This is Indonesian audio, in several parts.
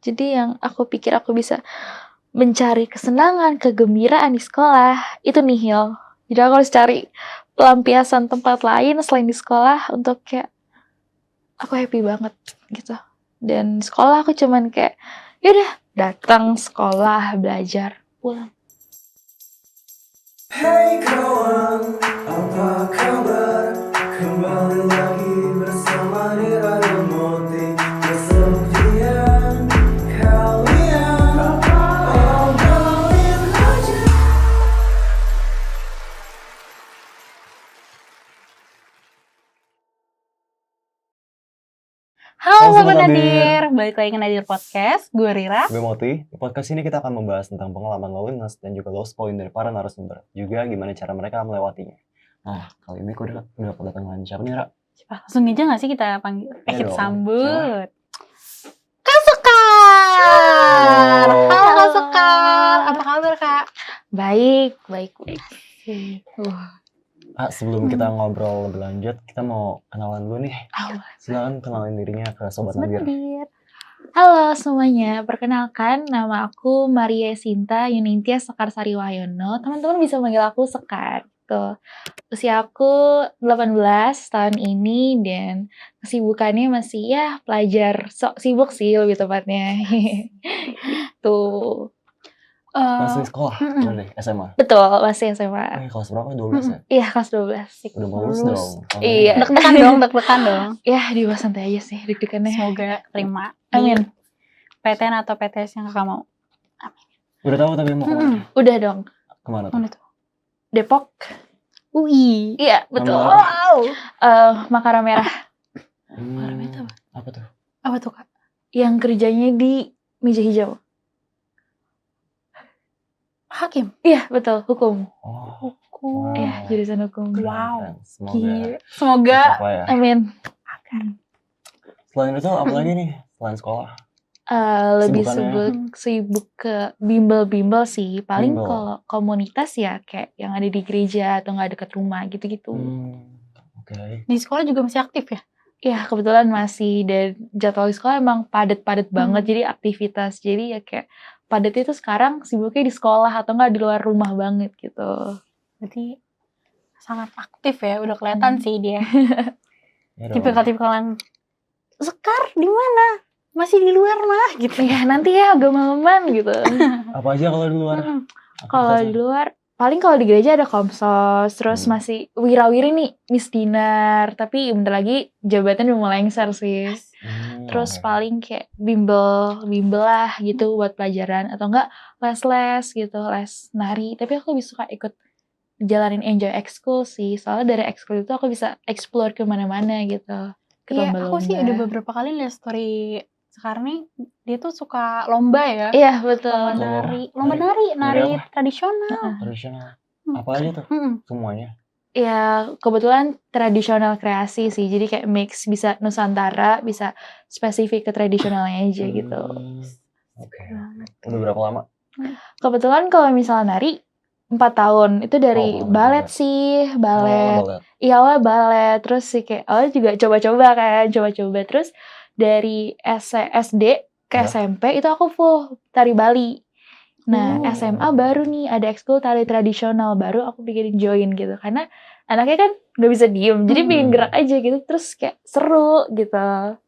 Jadi yang aku pikir aku bisa mencari kesenangan, kegembiraan di sekolah itu nihil. Jadi aku harus cari pelampiasan tempat lain selain di sekolah untuk kayak aku happy banget gitu. Dan sekolah aku cuman kayak yaudah datang sekolah belajar pulang. Hey kawan, apa kabar? Kembali lagi bersama Nira dan Moti. Kesepian kalian, obrolin aja. Halo Sobat Nadir, balik lagi ke Nadir Podcast, gue Rira. Gue Moti. Di podcast ini kita akan membahas tentang pengalaman loneliness dan juga lost point dari para narasumber. Juga gimana cara mereka melewatinya. Nah, kali ini udah kedatangan siapa nih, Ra? Langsung aja gak sih kita panggil? Iya Kita dong. sambut Kak Sekar. Halo. Halo Kak Sekar, apa kabar Kak? Baik. Sebelum kita ngobrol lebih lanjut, kita mau kenalan dulu nih. Silakan kenalin dirinya ke Sobat Nadir. Halo semuanya, perkenalkan nama aku Maria Sinta Yunintia Sekar Sari Wahyono. Teman-teman bisa manggil aku Sekar. Tuh. Usia aku 18 tahun ini dan kesibukannya masih ya pelajar sibuk sih lebih tepatnya. Tuh. Masih sekolah, bener deh, SMA. Betul, masih SMA. Kelas berapa? 12 ya? Iya, kelas 12. Udah mau lulus dong. Iya. Deg-degan dong. Ya, di bawah santai aja sih deg-degannya. Semoga terima Amin. PTN atau PTS yang Kakak mau. Udah tahu tapi mau kemana? Udah dong. Kemana tuh? Mana tuh? Depok. UI. Iya, betul. Wow. Makara Merah. Apa tuh? Apa tuh Kak? Yang kerjanya di meja hijau. Hakim. Iya, betul, hukum. Oh. Hukum. Iya, jurusan hukum. Wow. Semoga Gila. Semoga apa ya? Amin. Selain itu apa lagi nih? Selain sekolah? Lebih Sibukannya? sibuk ke bimbel-bimbel sih. Paling Bimbel. kalau komunitas ya kayak yang ada di gereja atau nggak dekat rumah gitu-gitu. Oke. di sekolah juga masih aktif ya? Ya kebetulan masih, dan jadwal di sekolah emang padat-padat banget. Jadi aktivitas, jadi ya kayak padat itu sekarang sibuknya di sekolah atau nggak di luar rumah banget gitu. Berarti sangat aktif ya, udah kelihatan sih dia. Ya dong. Tipikal-tipikal yang Sekar di mana? Masih di luar mah gitu. Ya nanti ya agak malaman gitu. Apa aja kalau di luar? Kalau di luar, paling kalau di gereja ada komsos, terus masih wirawiri nih, Miss Dinar. Tapi bentar lagi jabatan udah mulai lengser sih. Terus paling kayak bimbel lah gitu buat pelajaran. Atau enggak les-les gitu, les nari. Tapi aku lebih suka ikut jalanin enjoy ekskul sih. Soalnya dari ekskul itu aku bisa explore kemana-mana gitu. Iya, aku sih udah beberapa kali lihat story Sekar nih, dia tuh suka lomba ya. Iya, betul. Lomba nari tradisional. Tradisional. Apa aja tuh? Semuanya. Ya, kebetulan tradisional kreasi sih. Jadi kayak mix, bisa Nusantara, bisa spesifik ke tradisionalnya aja gitu. Oke. Udah berapa lama? Kebetulan kalau misalnya nari 4 tahun. Itu dari balet sih, balet. Iya, awalnya balet. Terus sih kayak awalnya juga coba-coba. Terus dari SD ke SMP itu aku full tari Bali. Nah, SMA baru nih ada ekskul tari tradisional, baru aku pikirin join gitu. Karena anaknya kan gak bisa diem, jadi pengen gerak aja gitu. Terus kayak seru gitu.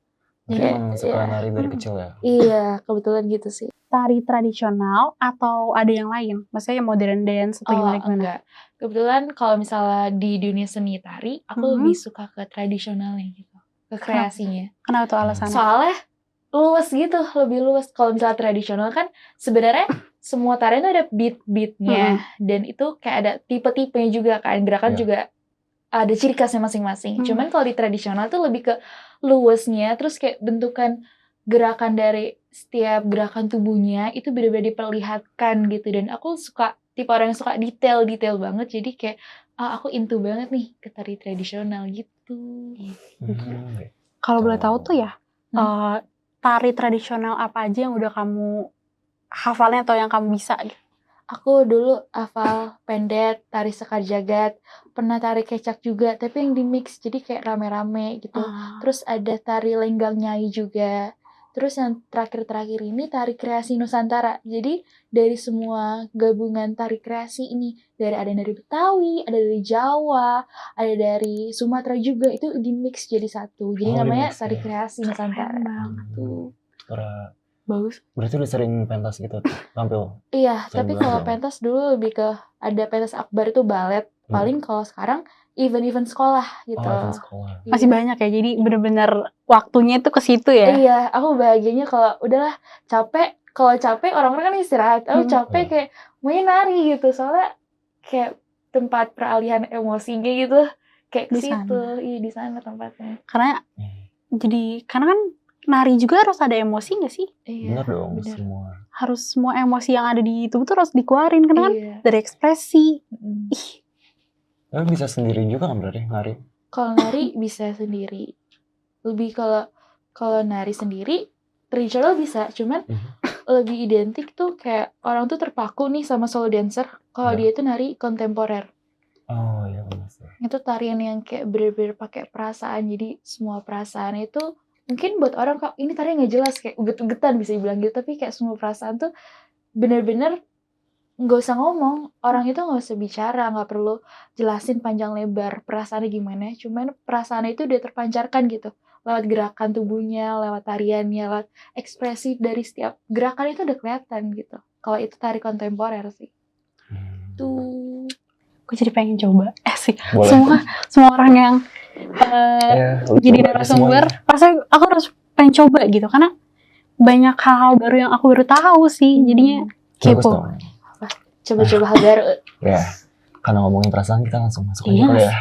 Jadi emang suka nari dari kecil ya? Iya, kebetulan gitu sih. Tari tradisional atau ada yang lain? Maksudnya modern dance atau gimana? Enggak. Kebetulan kalau misalnya di dunia seni tari, aku lebih suka ke tradisionalnya gitu. Ke kreasinya. Kenapa tuh alasannya? Soalnya luas gitu, lebih luas. Kalau misalnya tradisional kan sebenarnya semua tarian itu ada beat-beatnya. Dan itu kayak ada tipe-tipenya juga kan. Gerakan juga ada ciri khasnya masing-masing. Cuman kalau di tradisional tuh lebih ke luasnya. Terus kayak bentukan gerakan dari setiap gerakan tubuhnya itu benar-benar diperlihatkan gitu. Dan aku suka, tipe orang yang suka detail banget. Jadi kayak aku into banget nih ke tari tradisional gitu. Kalau boleh tahu tuh ya, tari tradisional apa aja yang udah kamu hafalnya atau yang kamu bisa gitu? Aku dulu hafal pendet, tari sekar jagat, pernah tari kecak juga, tapi yang di mix jadi kayak rame-rame gitu. Terus ada tari lenggang nyai juga. Terus yang terakhir-terakhir ini tari kreasi Nusantara. Jadi dari semua gabungan tari kreasi ini, ada yang dari Betawi, ada dari Jawa, ada dari Sumatera juga, itu di-mix jadi satu. Jadi Oh, namanya di-mix tari ya. kreasi Nusantara. Tuh. Bagus. Berarti udah sering pentas gitu tampil. Iya, Sering tapi banget kalau dong. pentas dulu lebih ke ada pentas akbar itu balet. Paling kalau sekarang event-event sekolah gitu. Oh, event sekolah. Masih Iya. banyak ya, jadi bener-bener waktunya itu ke situ ya. Iya, aku bahagianya kalau udahlah capek. Kalau capek orang-orang kan istirahat. Aku capek kayak maunya nari gitu. Soalnya kayak tempat peralihan emosinya gitu. Kayak ke Di situ. sana. Iya, di sana tempatnya. Karena kan nari juga harus ada emosi gak sih? Iya, Bener dong, bener. semua. Harus semua emosi yang ada di tubuh tuh harus dikeluarin karena kan Iya. dari ekspresi. Mm-mm. Ih, Tapi bisa sendiri juga kan berarti nari? Kalau nari bisa sendiri. Lebih kalau nari sendiri tradisional bisa, cuman lebih identik tuh kayak orang tuh terpaku nih sama solo dancer kalau dia tuh nari kontemporer. Oh iya benar sih. Itu tarian yang kayak bener-bener pakai perasaan, jadi semua perasaan itu mungkin buat orang kok ini tarian nggak jelas kayak uget-ugetan bisa dibilang gitu, tapi kayak semua perasaan tuh bener-bener nggak usah ngomong, orang itu nggak usah bicara, nggak perlu jelasin panjang lebar perasaannya gimana, cuman perasaan itu udah terpancarkan gitu lewat gerakan tubuhnya, lewat tariannya, lewat ekspresi dari setiap gerakan itu udah kelihatan gitu. Kalau itu tari kontemporer sih. Tuh. aku jadi pengen coba. Sih. Boleh. Semua orang yang Lu jadi coba aja narasumber, semuanya. pasti aku harus pengen coba gitu karena banyak hal-hal baru yang aku baru tahu sih. Jadinya Bagus kepo. dong. Coba-coba hal baru. Ya, karena ngomongin perasaan kita langsung masuk aja Iya. kali ya.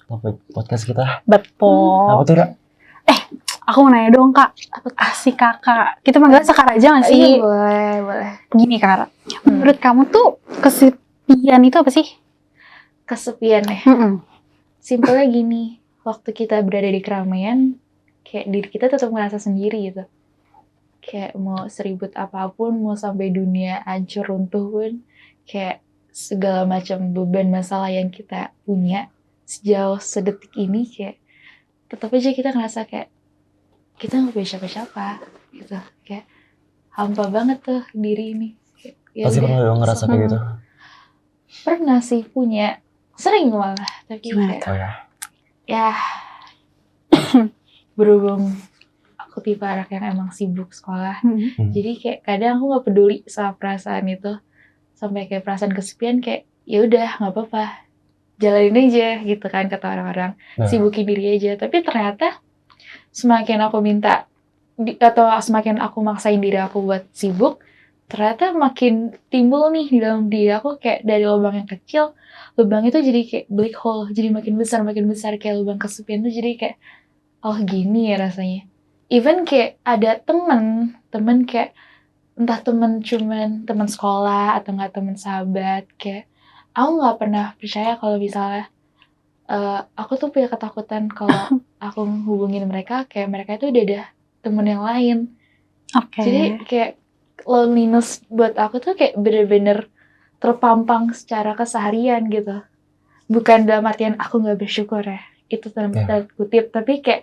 Topik podcast kita. Betul. Apa tuh, Ra? Aku mau nanya dong kak, asik kakak. Kita manggilnya Sekar aja gak sih? Iya, boleh. Gini Kak, menurut kamu tuh kesepian itu apa sih? Kesepian ya. Simpelnya gini, waktu kita berada di keramaian, kayak diri kita tetap merasa sendiri gitu. Kayak mau seribut apapun, mau sampai dunia hancur runtuh pun, kayak segala macam beban masalah yang kita punya sejauh sedetik ini, kayak tetap aja kita ngerasa kayak kita nggak punya siapa-siapa gitu. Kayak hampa banget tuh diri ini. Kayak, ya Pasti udah, pernah dong ngerasa kayak gitu. Pernah sih punya, sering malah, tapi Gimana kayak Oh ya. ya berhubung aku tipe anak yang emang sibuk sekolah, jadi kayak kadang aku nggak peduli sama perasaan itu, sampai kayak perasaan kesepian kayak ya udah nggak apa-apa, jalanin aja gitu kan kata orang-orang, sibukin diri aja. Tapi ternyata semakin aku minta atau semakin aku maksain diri aku buat sibuk, ternyata makin timbul nih di dalam diri aku kayak dari lubang yang kecil, lubang itu jadi kayak black hole, jadi makin besar kayak lubang kesepian tuh jadi kayak oh gini ya rasanya. Even kayak ada temen kayak entah cuman temen sekolah atau nggak temen sahabat, kayak aku nggak pernah percaya kalau misalnya aku tuh punya ketakutan kalau aku hubungin mereka, kayak mereka itu udah ada temen yang lain. Jadi kayak loneliness buat aku tuh kayak bener-bener terpampang secara keseharian gitu. Bukan dalam artian aku nggak bersyukur ya, itu tanda kutip, tapi kayak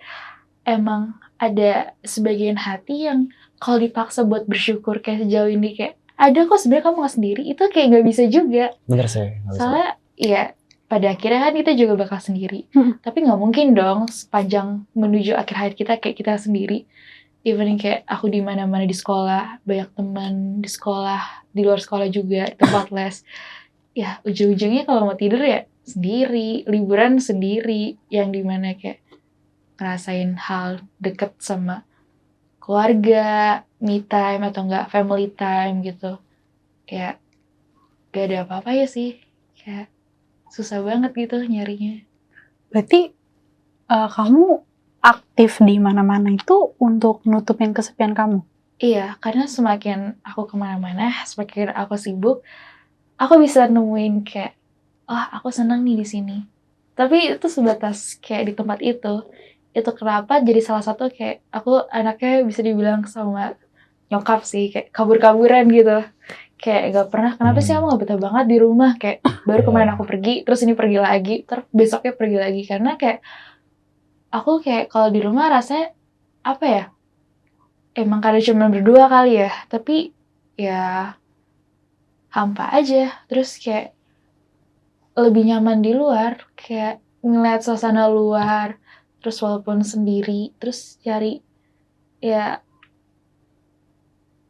emang ada sebagian hati yang kalau dipaksa buat bersyukur kayak sejauh ini kayak ada kok sebenarnya kamu nggak sendiri, itu kayak nggak bisa juga. Bener sih. Soalnya ya pada akhirnya kan kita juga bakal sendiri. Tapi nggak mungkin dong sepanjang menuju akhir hayat kita kayak kita sendiri. Even kayak aku di mana-mana di sekolah, banyak teman di sekolah, di luar sekolah juga, tempat les. Ya ujung-ujungnya kalau mau tidur ya sendiri, liburan sendiri, yang dimana kayak ngerasain hal deket sama keluarga, me time atau enggak family time gitu. Kayak gak ada apa-apa ya sih. Kayak susah banget gitu nyarinya. Berarti kamu aktif di mana-mana itu untuk nutupin kesepian kamu? Iya, karena semakin aku kemana-mana, semakin aku sibuk, aku bisa nemuin kayak, aku senang nih di sini. Tapi itu sebatas kayak di tempat itu. Itu kenapa jadi salah satu kayak aku anaknya bisa dibilang sama nyokap sih, kayak kabur-kaburan gitu. Kayak gak pernah, kenapa sih kamu gak betah banget di rumah? Kayak baru kemarin aku pergi, terus ini pergi lagi, terus besoknya pergi lagi. Karena kayak aku kayak kalau di rumah rasanya apa ya, emang karena cuma berdua kali ya, tapi ya hampa aja. Terus kayak lebih nyaman di luar, kayak ngeliat suasana luar, terus walaupun sendiri, terus cari ya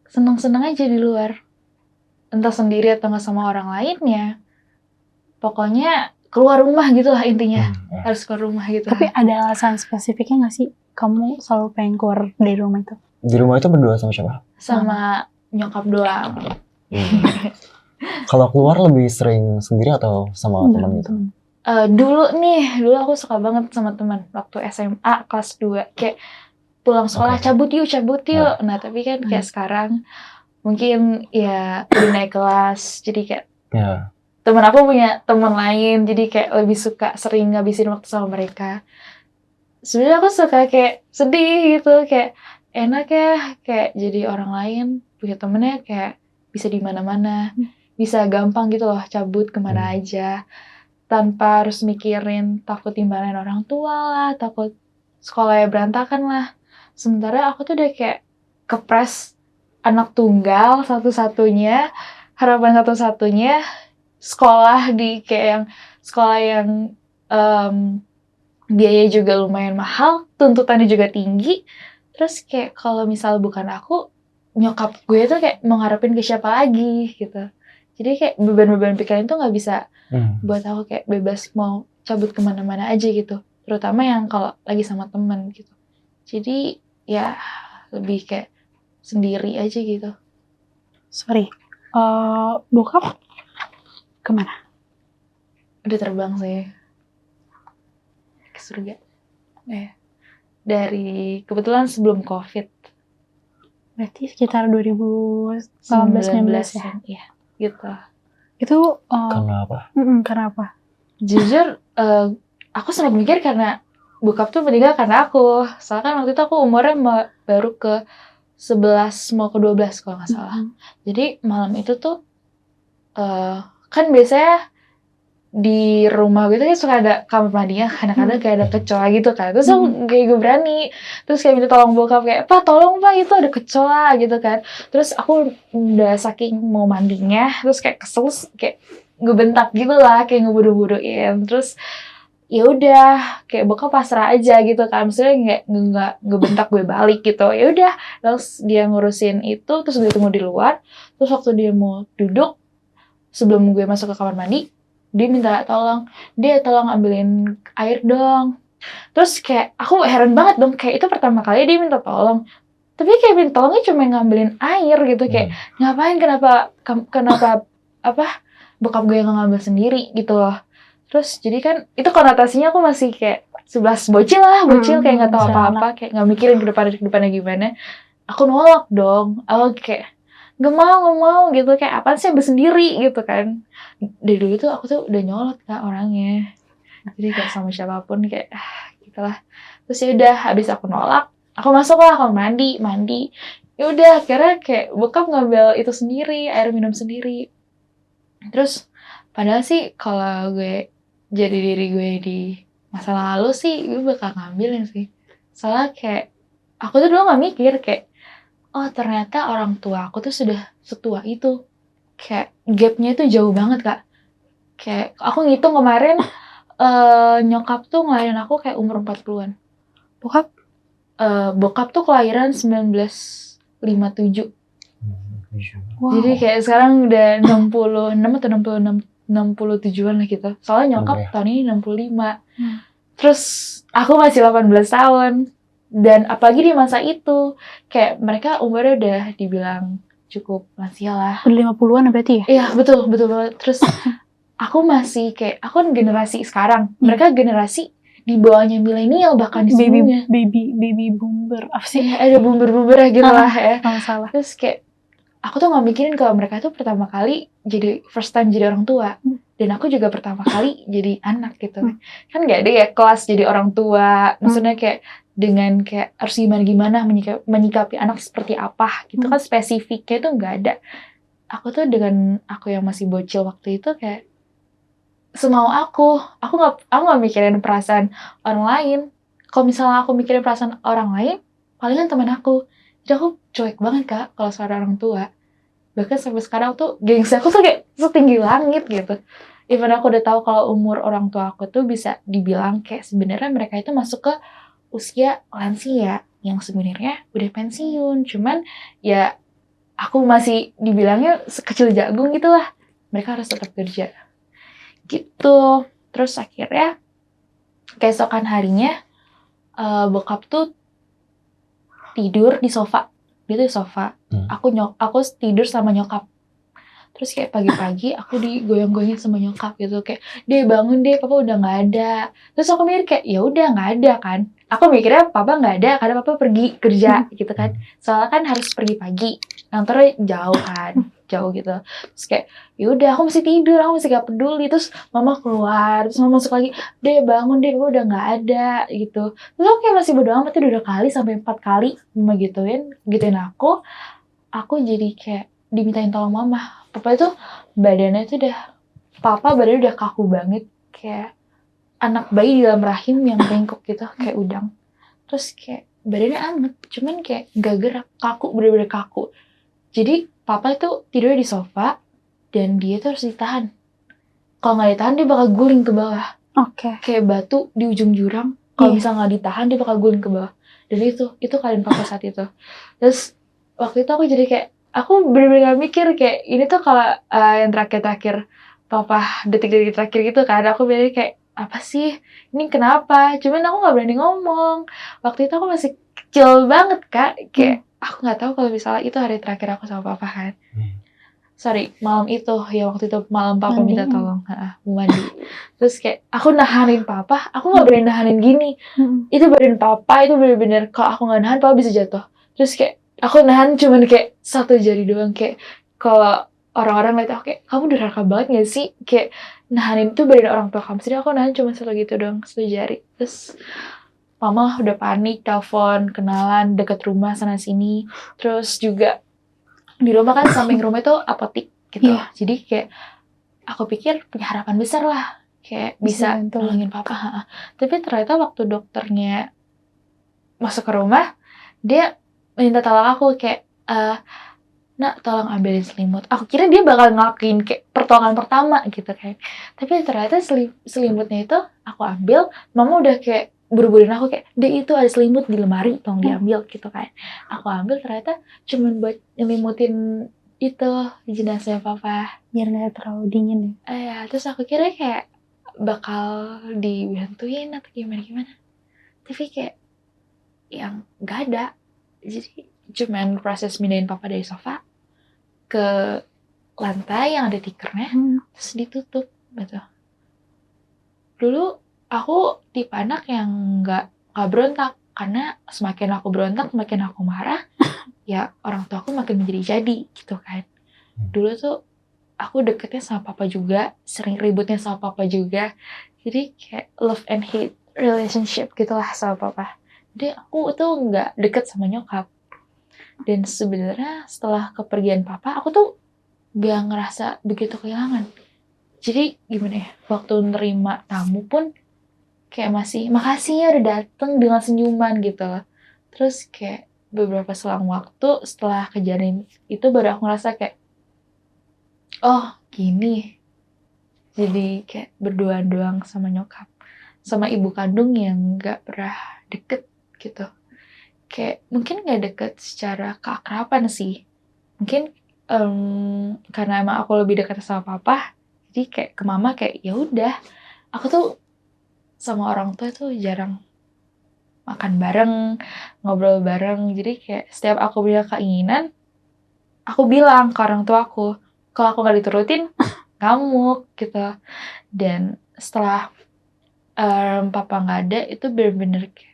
seneng-seneng aja di luar. Entah sendiri atau nggak sama orang lainnya. Pokoknya keluar rumah gitu lah intinya. Harus keluar rumah gitu. Tapi ada alasan spesifiknya nggak sih kamu selalu pengen keluar dari rumah itu? Di rumah itu berdua sama siapa? Sama nyokap doang. Kalau keluar lebih sering sendiri atau sama teman gitu? Dulu aku suka banget sama teman waktu SMA kelas 2. Kayak pulang sekolah Oke. cabut yuk. Nah, tapi kan kayak sekarang mungkin ya udah naik kelas. Jadi kayak Ya. temen aku punya temen lain, jadi kayak lebih suka sering ngabisin waktu sama mereka. Sebenarnya aku suka kayak sedih gitu, kayak enak ya kayak jadi orang lain, punya temennya kayak bisa di mana-mana, bisa gampang gitu loh cabut kemana aja, tanpa harus mikirin takut dimarahin orang tua lah, takut sekolahnya berantakan lah. Sementara aku tuh udah kayak kepres anak tunggal satu-satunya, harapan satu-satunya, sekolah di kayak yang sekolah yang biaya juga lumayan mahal, tuntutannya juga tinggi. Terus kayak kalau misal bukan aku, nyokap gue tuh kayak mengharapin ke siapa lagi gitu. Jadi kayak beban-beban pikiran tuh nggak bisa buat aku kayak bebas mau cabut kemana-mana aja gitu. Terutama yang kalau lagi sama teman gitu. Jadi ya lebih kayak sendiri aja gitu. Sorry, bokap kemana? Udah terbang sih ke surga. Dari kebetulan sebelum COVID. Berarti sekitar 2019 ya? Iya, gitu. Itu Karena apa? karena apa? Jujur, aku sempat mikir karena bokap tuh meninggal karena aku. Soalnya kan waktu itu aku umurnya baru ke 11 mau ke 12 kalau nggak salah. Jadi malam itu tuh kan biasanya di rumah gitu kan suka ada kamar mandinya, kadang-kadang kayak ada kecoa gitu kan. Terus aku kayak gue berani, terus kayak minta tolong bokap kayak, "Pak, tolong Pak, itu ada kecoa," gitu kan. Terus aku udah saking mau mandinya, terus kayak kesel, kayak ngebentak gitu lah, kayak ngeburu-buruin. Terus ya udah, kayak bokap pasrah aja gitu kan. Maksudnya nggak ngebentak gue balik gitu. Ya udah, terus dia ngurusin itu, terus gue tunggu di luar. Terus waktu dia mau duduk, sebelum gue masuk ke kamar mandi, dia minta tolong ambilin air dong. Terus kayak aku heran banget dong, kayak itu pertama kali dia minta tolong. Tapi kayak minta tolongnya cuma ngambilin air gitu, kayak ngapain, kenapa bokap gue yang ngambil sendiri gitu loh. Terus jadi kan itu konotasinya aku masih kayak 11 bocil kayak nggak tahu apa-apa, kayak nggak mikirin ke depannya gimana. Aku nolak dong, aku kayak nggak mau gitu, kayak apaan sih ambil sendiri gitu kan. Dari dulu tuh aku tuh udah nyolot Kak orangnya, jadi gak sama siapapun kayak gitulah. Terus ya udah, habis aku nolak, aku masuk lah kamar mandi. Ya udah, akhirnya kayak bokap ngambil itu sendiri, air minum sendiri. Terus padahal sih kalau gue jadi diri gue di masa lalu sih gue bakal ngambilin sih. Soalnya kayak aku tuh dulu nggak mikir kayak, oh ternyata orang tua aku tuh sudah setua itu. Kayak gapnya tuh jauh banget Kak. Kayak aku ngitung kemarin nyokap tuh ngelahirin aku kayak umur 40-an. Bokap tuh kelahiran 1957. Wow. Jadi kayak sekarang udah 66 atau 67-an lah gitu. Soalnya nyokap tahun ini 65. Terus aku masih 18 tahun. Dan apalagi di masa itu, kayak mereka umurnya udah dibilang cukup lansia lah. Udah 50-an berarti ya? Iya, betul banget. Terus aku masih kayak, aku kan generasi sekarang. Mereka generasi di bawahnya milenial bahkan di sebelumnya. Baby boomer. Apa sih? Ada boomer gitu lah ya. Kalau salah. Terus kayak, aku tuh gak mikirin kalau mereka tuh pertama kali jadi first time jadi orang tua. Dan aku juga pertama kali jadi anak gitu. Kan gak ada ya kelas jadi orang tua. Maksudnya kayak dengan kayak harus gimana menyikapi anak seperti apa gitu kan, spesifiknya tuh gak ada. Aku tuh dengan aku yang masih bocil waktu itu kayak semau aku nggak mikirin perasaan orang lain. Kalau misalnya aku mikirin perasaan orang lain, palingan teman aku. Jadi aku cuek banget Kak kalau suara orang tua. Bahkan sampai sekarang tuh gengsi aku tuh kayak setinggi langit gitu. Even aku udah tahu kalau umur orang tua aku tuh bisa dibilang kayak sebenarnya mereka itu masuk ke usia lansia yang sebenarnya udah pensiun. Cuman ya aku masih dibilangnya sekecil jagung gitu lah. Mereka harus tetap kerja. Gitu. Terus akhirnya keesokan harinya bokap tuh tidur di sofa. Dia tuh di sofa. Aku tidur sama nyokap. Terus kayak pagi-pagi aku digoyang-goyangin sama nyokap gitu kayak dia bangun deh, papa udah nggak ada. Terus aku mikir kayak ya udah nggak ada kan. Aku mikirnya papa nggak ada karena papa pergi kerja gitu kan. Soalnya kan harus pergi pagi. Kantornya jauh kan, jauh gitu. Terus kayak ya udah aku masih tidur, aku masih gak peduli. Terus mama keluar, terus mama masuk lagi, deh bangun deh, papa udah nggak ada gitu. Terus aku kayak masih bodo amat, udah 2 kali sampai 4 kali mama gituin aku jadi kayak dimintain tolong mama. Papa itu badannya tuh papa badannya udah kaku banget. Kayak anak bayi di dalam rahim yang bengkok gitu, kayak udang. Terus kayak badannya anget, cuman kayak gak gerak, kaku, bener-bener kaku. Jadi papa itu tidurnya di sofa, dan dia tuh harus ditahan. Kalau gak ditahan, dia bakal guling ke bawah. Oke. Kayak batu di ujung jurang, kalau misalnya gak ditahan, dia bakal guling ke bawah. Dan itu keadaan papa saat itu. Terus waktu itu aku jadi kayak, aku bener-bener gak mikir kayak ini tuh kalau yang terakhir-terakhir papa detik-detik terakhir gitu kan, aku bener kayak apa sih ini kenapa, cuman aku nggak berani ngomong. Waktu itu aku masih kecil banget Kak, kayak aku nggak tahu kalau misalnya itu hari terakhir aku sama papa kan. Sorry, malam itu ya, waktu itu malam papa Mandi. minta tolong mau mandi. Terus kayak aku nahanin papa, aku nggak berani nahanin gini. Itu badan papa itu bener-bener kalau aku nggak nahan papa bisa jatuh. Terus kayak aku nahan cuman kayak 1 jari doang. Kayak kalau orang-orang lihat aku kayak kamu durhaka banget gak sih, kayak nahanin itu badan orang tua kamu. Jadi aku nahan cuma 1 gitu doang, 1 jari. Terus mama udah panik, telepon kenalan deket rumah sana sini. Terus juga di rumah kan samping rumah itu apotik gitu. Jadi kayak aku pikir punya harapan besar lah, kayak bisa nolongin papa. Tapi ternyata waktu dokternya masuk ke rumah, dia minta tolong aku kayak, nak tolong ambilin selimut. Aku kira dia bakal ngelakuin kayak pertolongan pertama gitu kan. Tapi ternyata selimutnya itu aku ambil, mama udah kayak buru-buruin aku kayak, deh itu ada selimut di lemari, tolong diambil gitu kan. Aku ambil, ternyata cuman buat nyelimutin itu jenazah papa. Biar nggak terlalu dingin ya. Terus aku kira kayak bakal dibantuin atau gimana-gimana. Tapi kayak yang gak ada. Jadi cuman proses mindahin papa dari sofa ke lantai yang ada tikernya, terus ditutup gitu. Dulu aku tipe anak yang gak berontak, karena semakin aku berontak, semakin aku marah, ya orang tua aku makin menjadi-jadi gitu kan. Dulu tuh aku deketnya sama papa juga, sering ributnya sama papa juga. Jadi kayak love and hate relationship gitulah sama papa. Jadi aku tuh nggak deket sama nyokap. Dan sebenarnya setelah kepergian papa, aku tuh gak ngerasa begitu kehilangan. Jadi gimana ya, waktu nerima tamu pun kayak masih makasih ya udah dateng dengan senyuman gitu. Terus kayak beberapa selang waktu setelah kejadian itu baru aku ngerasa kayak, oh gini. Jadi kayak berduaan doang sama nyokap, sama ibu kandung yang gak pernah deket gitu. Kayak mungkin gak deket secara keakraban sih. Mungkin karena emang aku lebih dekat sama papa, jadi kayak ke mama kayak ya udah. Aku tuh sama orang tua tuh jarang makan bareng, ngobrol bareng. Jadi kayak setiap aku punya keinginan, aku bilang ke orang tua aku. Kalau aku gak diturutin, ngamuk gitu. Dan setelah papa gak ada, itu bener-bener kayak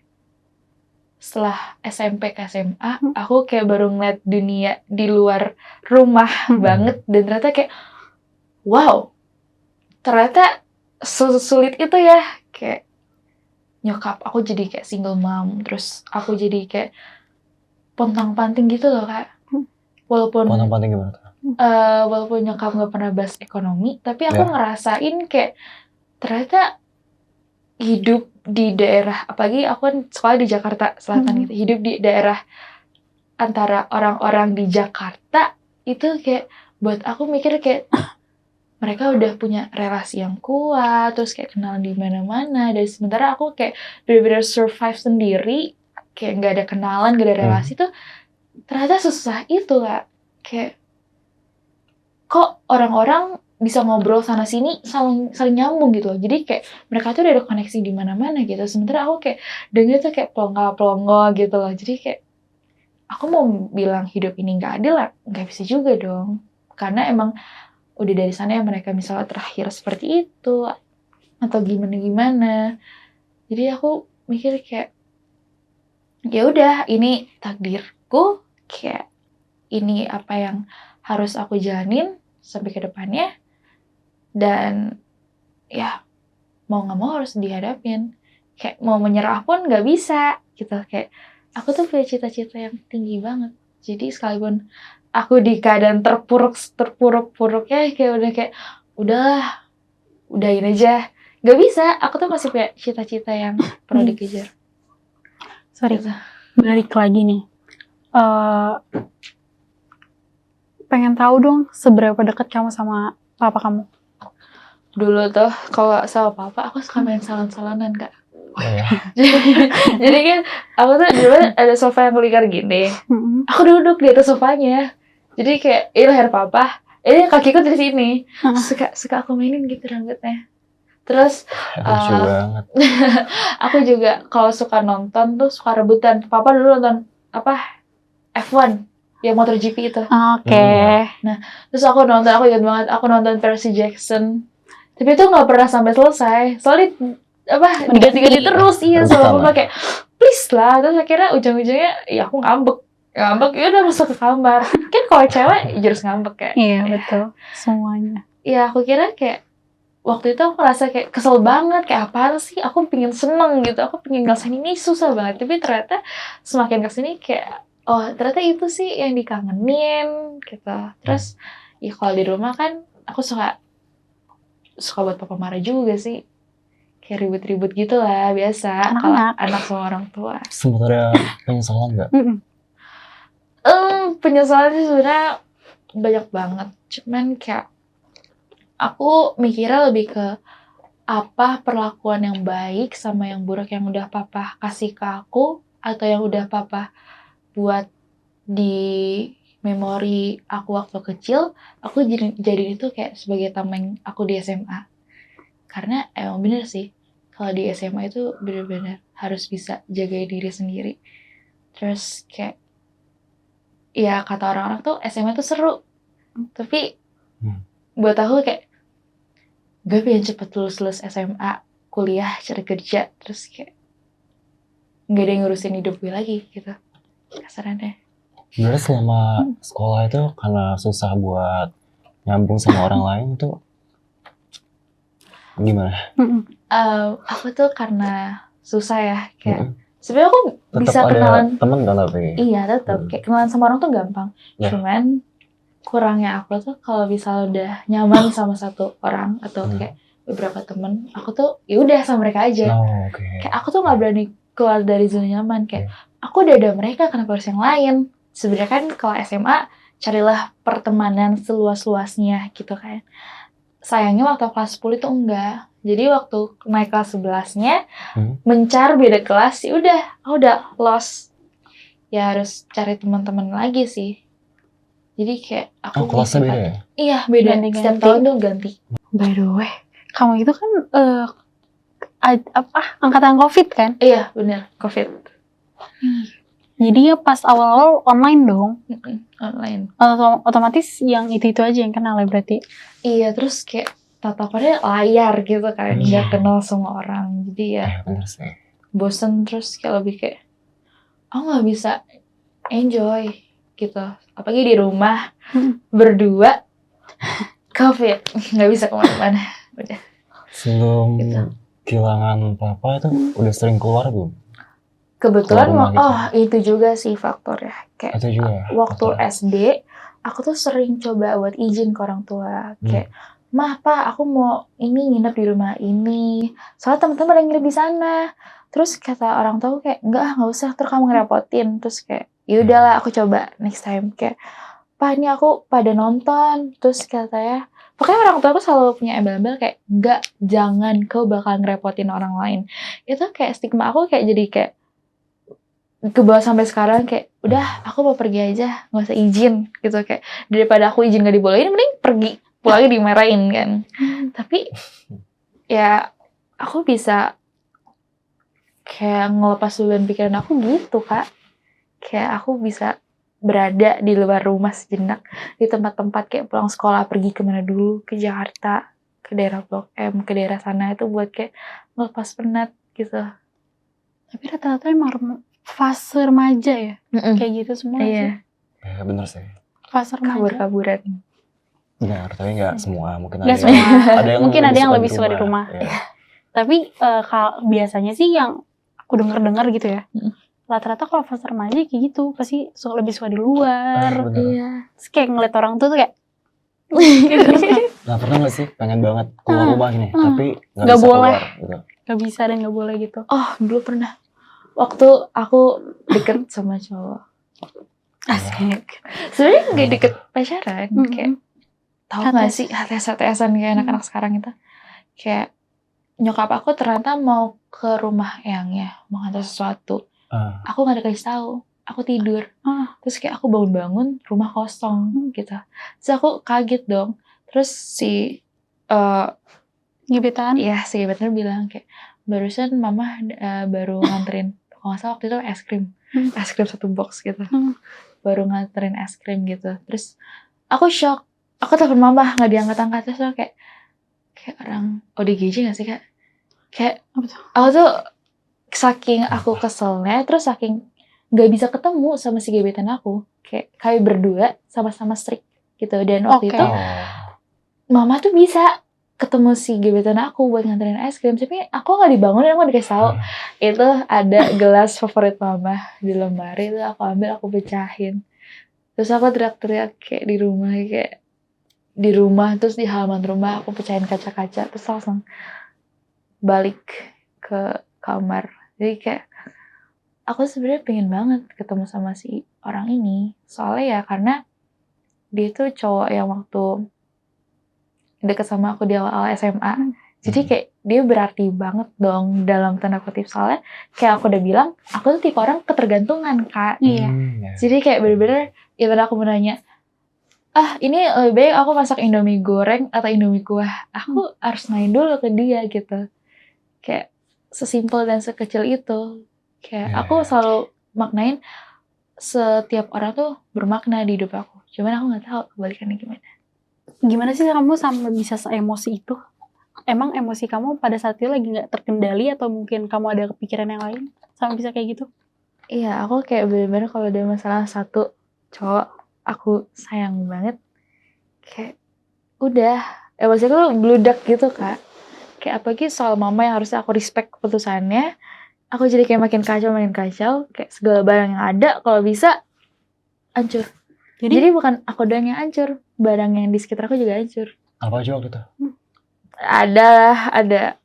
setelah SMP ke SMA, aku kayak baru ngeliat dunia di luar rumah banget. Dan ternyata kayak, wow, ternyata sulit itu ya. Kayak nyokap aku jadi kayak single mom, terus aku jadi kayak pontang-panting gitu loh Kak. Walaupun Pontang-panting gimana tuh? Walaupun nyokap gak pernah bahas ekonomi, tapi aku ngerasain kayak ternyata hidup di daerah, apalagi aku kan sekolah di Jakarta Selatan gitu, hidup di daerah antara orang-orang di Jakarta itu kayak buat aku mikir kayak mereka udah punya relasi yang kuat, terus kayak kenalan di mana-mana, dan sementara aku kayak bener-bener survive sendiri, kayak nggak ada kenalan, nggak ada relasi tuh ternyata susah itu Kak. Kayak kok orang-orang bisa ngobrol sana sini saling nyambung gitu loh. Jadi kayak mereka tuh udah ada koneksi di mana-mana gitu. Sementara aku kayak denger tuh kayak plonga-plongo gitu loh. Jadi kayak aku mau bilang hidup ini nggak adil lah, nggak bisa juga dong. Karena emang udah dari sana ya mereka misalnya terakhir seperti itu atau gimana-gimana. Jadi aku mikir kayak ya udah ini takdirku, kayak ini apa yang harus aku jalanin sampai ke depannya, dan ya mau nggak mau harus dihadapin. Kayak mau menyerah pun nggak bisa gitu. Kayak aku tuh punya cita-cita yang tinggi banget. Jadi sekalipun aku di keadaan terpuruk-puruknya kayak udahin aja. Nggak bisa, aku tuh masih punya cita-cita yang perlu dikejar. Sorry, Gitu. balik lagi nih. Pengen tahu dong seberapa dekat kamu sama papa kamu? Dulu tuh kalau sama papa aku suka main salon-salonan Kak. Oh ya. Jadi kan aku tuh dulu ada sofa yang lingkar gini. Aku duduk di atas sofanya. Jadi kayak ini leher papa, ini kakiku dari sini. Suka aku mainin gitu rambutnya. Terus Lucu banget. aku juga kalau suka nonton tuh suka rebutan. Papa dulu nonton apa F1 yang MotoGP itu. Oke. Terus aku ingat banget aku nonton versi Jackson. Tapi itu nggak pernah sampai selesai. Soalnya apa diganti-ganti terus sama papa kayak please lah. Terus akhirnya ujung-ujungnya ya aku ngambek ya udah masuk ke kamar. Kan kalau cewek harus ngambek kayak. Iya betul semuanya. Ya aku kira kayak waktu itu aku ngerasa kayak kesel banget, kayak apaan sih, aku pengen seneng gitu, aku pengen ngerasain ini susah banget. Tapi ternyata semakin kesini kayak oh ternyata itu sih yang dikangenin gitu. Terus ya kalau di rumah kan aku suka buat papa marah juga sih, kayak ribut-ribut gitu lah biasa kalau anak sama orang tua. Sempat ada penyesalan nggak? Penyesalan sih sebenarnya banyak banget, cuman kayak aku mikirnya lebih ke apa perlakuan yang baik sama yang buruk yang udah papa kasih ke aku atau yang udah papa buat di memori aku waktu kecil. Aku jadi itu kayak sebagai tameng aku di SMA. Karena emang bener sih, kalau di SMA itu bener-bener harus bisa jaga diri sendiri. Terus kayak ya kata orang-orang tuh SMA tuh seru, tapi buat aku kayak gue pengen cepet lulus SMA, kuliah, cari kerja, terus kayak nggak ada yang ngurusin hidup gue lagi gitu kasarannya. Berarti selama sekolah itu karena susah buat nyambung sama orang lain itu gimana? Aku tuh karena susah ya kayak sebenarnya aku tetap bisa ada kenalan temen kan tapi iya tetap kayak kenalan sama orang tuh gampang. Ya. Cuman kurangnya aku tuh kalau misalnya udah nyaman sama satu orang atau kayak beberapa temen, aku tuh ya udah sama mereka aja. Oh, okay. Kayak aku tuh nggak berani keluar dari zona nyaman. Kayak aku udah ada mereka, kenapa harus yang lain? Sebenarnya kan kalau SMA carilah pertemanan seluas-luasnya gitu kan. Sayangnya waktu kelas 10 itu enggak. Jadi waktu naik kelas 11-nya mencar beda kelas, ya udah aku udah lost. Ya harus cari teman-teman lagi sih. Jadi kayak aku kelasnya beda ya? Iya beda, Ganti-ganti. setiap tahun tuh ganti. By the way, kamu itu kan angkatan COVID kan? Iya bener, COVID. Jadi ya pas awal-awal online dong. Online. Otomatis yang itu aja yang kenal ya berarti. Iya, terus kayak tatapannya layar gitu kan, nggak kenal semua orang. Jadi ya Bener sih. bosen, terus kayak lebih kayak aku nggak bisa enjoy gitu. Apalagi di rumah berdua COVID, nggak bisa kemana-mana. Udah. Sebelum Gitu. kehilangan papa itu udah sering keluar belum? Kebetulan, Keluar rumah itu juga sih faktornya. Kayak Itu juga. waktu faktor. SD, aku tuh sering coba buat izin ke orang tua. Kayak, "Mah, Pa, aku mau nginep di rumah ini. Soalnya teman-teman ada yang nginep di sana." Terus kata orang tua kayak, "Enggak usah, terus kamu ngerepotin." Terus kayak, ya udahlah aku coba next time kayak Pak ini aku pada nonton terus katanya pokoknya orang tua aku selalu punya embel-embel kayak enggak jangan kau bakal ngerepotin orang lain itu kayak stigma aku kayak jadi kayak ke bawah sampai sekarang kayak udah aku mau pergi aja nggak usah izin gitu kayak daripada aku izin gak dibolehin mending pergi pulangnya dimarahin kan tapi ya aku bisa kayak ngelepas duluan pikiran aku gitu kak kayak aku bisa berada di luar rumah sejenak di tempat-tempat kayak pulang sekolah pergi kemana dulu ke Jakarta ke daerah Blok M ke daerah sana itu buat kayak ngelepas penat gitu. Tapi rata-rata emang fase remaja ya, kayak gitu semua sih. Iya Ya, bener sih. Fase remaja. kabur-kaburan. Benar, tapi nggak semua. Mungkin Nggak ada semua. ada yang Mungkin ada yang lebih suka di rumah. Ya. Tapi biasanya sih yang aku dengar gitu ya, rata-rata kalau fase remaja kayak gitu pasti lebih suka di luar. Bener. Iya. Terus kayak ngeliat orang tuh kayak Nah, pernah nggak sih pengen banget keluar rumah gini, tapi Nggak nggak bisa boleh. keluar gitu. gak bisa dan gak boleh gitu. Oh dulu pernah waktu aku deket sama cowok Asik. sebenarnya nggak deket pacaran kayak tahu nggak HTS. sih HTS-HTSan kayak anak-anak sekarang itu kayak nyokap aku ternyata mau ke rumah eyangnya mau ngantar sesuatu aku nggak dikasih tahu aku tidur terus kayak aku bangun-bangun rumah kosong gitu terus aku kaget dong terus si Gebetan. ya si gebetannya bilang kayak barusan mama baru nganterin kalau nggak salah waktu itu es krim 1 box gitu baru nganterin es krim gitu terus aku shock aku telepon mama nggak diangkat-angkat terus aku kayak orang ODGJ nggak sih kak kayak aku tuh saking aku keselnya terus saking nggak bisa ketemu sama si gebetan aku kayak berdua sama-sama strict gitu dan waktu itu mama tuh bisa ketemu si gebetan aku buat nganterin es krim tapi aku nggak dibangunin aku dikasih tahu itu ada gelas favorit mama di lemari itu aku ambil aku pecahin terus aku teriak-teriak kayak di rumah terus di halaman rumah aku pecahin kaca-kaca terus langsung balik ke kamar jadi kayak aku sebenarnya pengen banget ketemu sama si orang ini soalnya ya karena dia tuh cowok yang waktu deket sama aku di awal SMA jadi kayak dia berarti banget dong dalam tanda kutip soalnya kayak aku udah bilang aku tuh tipe orang ketergantungan kak jadi kayak bener-bener ya tadi aku mau nanya ini lebih baik aku masak Indomie goreng atau Indomie kuah aku harus nanya dulu ke dia gitu kayak sesimpel dan sekecil itu kayak aku selalu maknain setiap orang tuh bermakna di hidup aku cuman aku nggak tahu kebalikannya Gimana sih kamu sampai bisa se-emosi itu? Emang emosi kamu pada saat itu lagi nggak terkendali atau mungkin kamu ada kepikiran yang lain sampai bisa kayak gitu? Iya, aku kayak bener-bener kalau ada masalah satu cowok aku sayang banget kayak udah emosi aku tuh bludak gitu kak kayak apalagi soal mama yang harusnya aku respect keputusannya aku jadi kayak makin kacau kayak segala barang yang ada kalau bisa hancur jadi bukan aku doang yang hancur barang yang di sekitar aku juga hancur apa aja waktu itu ada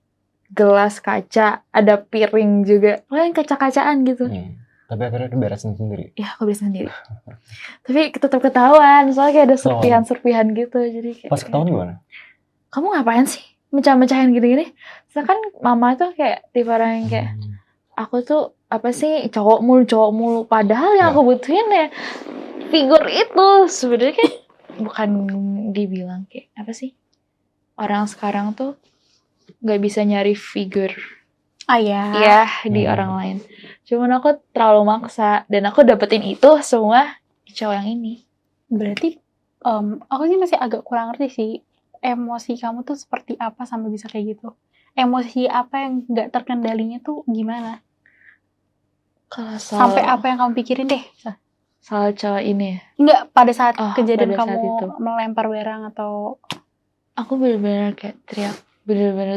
gelas kaca ada piring juga pokoknya kaca-kacaan gitu tapi akhirnya diberesin sendiri ya aku beresin sendiri tapi tetap ketahuan soalnya kayak ada serpihan gitu jadi kayak pas ketahuan gimana kamu ngapain sih mecah-mecahin gini-gini sedangkan mama tuh kayak tipe orang yang kayak aku tuh apa sih cowok mulu padahal yang aku butuhin ya figur itu sebenarnya kayak bukan dibilang kayak apa sih orang sekarang tuh nggak bisa nyari figur di orang lain cuman aku terlalu maksa dan aku dapetin itu semua di cowok yang ini berarti aku sih masih agak kurang ngerti sih emosi kamu tuh seperti apa sampai bisa kayak gitu emosi apa yang nggak terkendalinya tuh gimana kalau sampai apa yang kamu pikirin deh soal cowok ini enggak pada saat kejadian pada kamu saat itu. melempar barang atau aku bener-bener kayak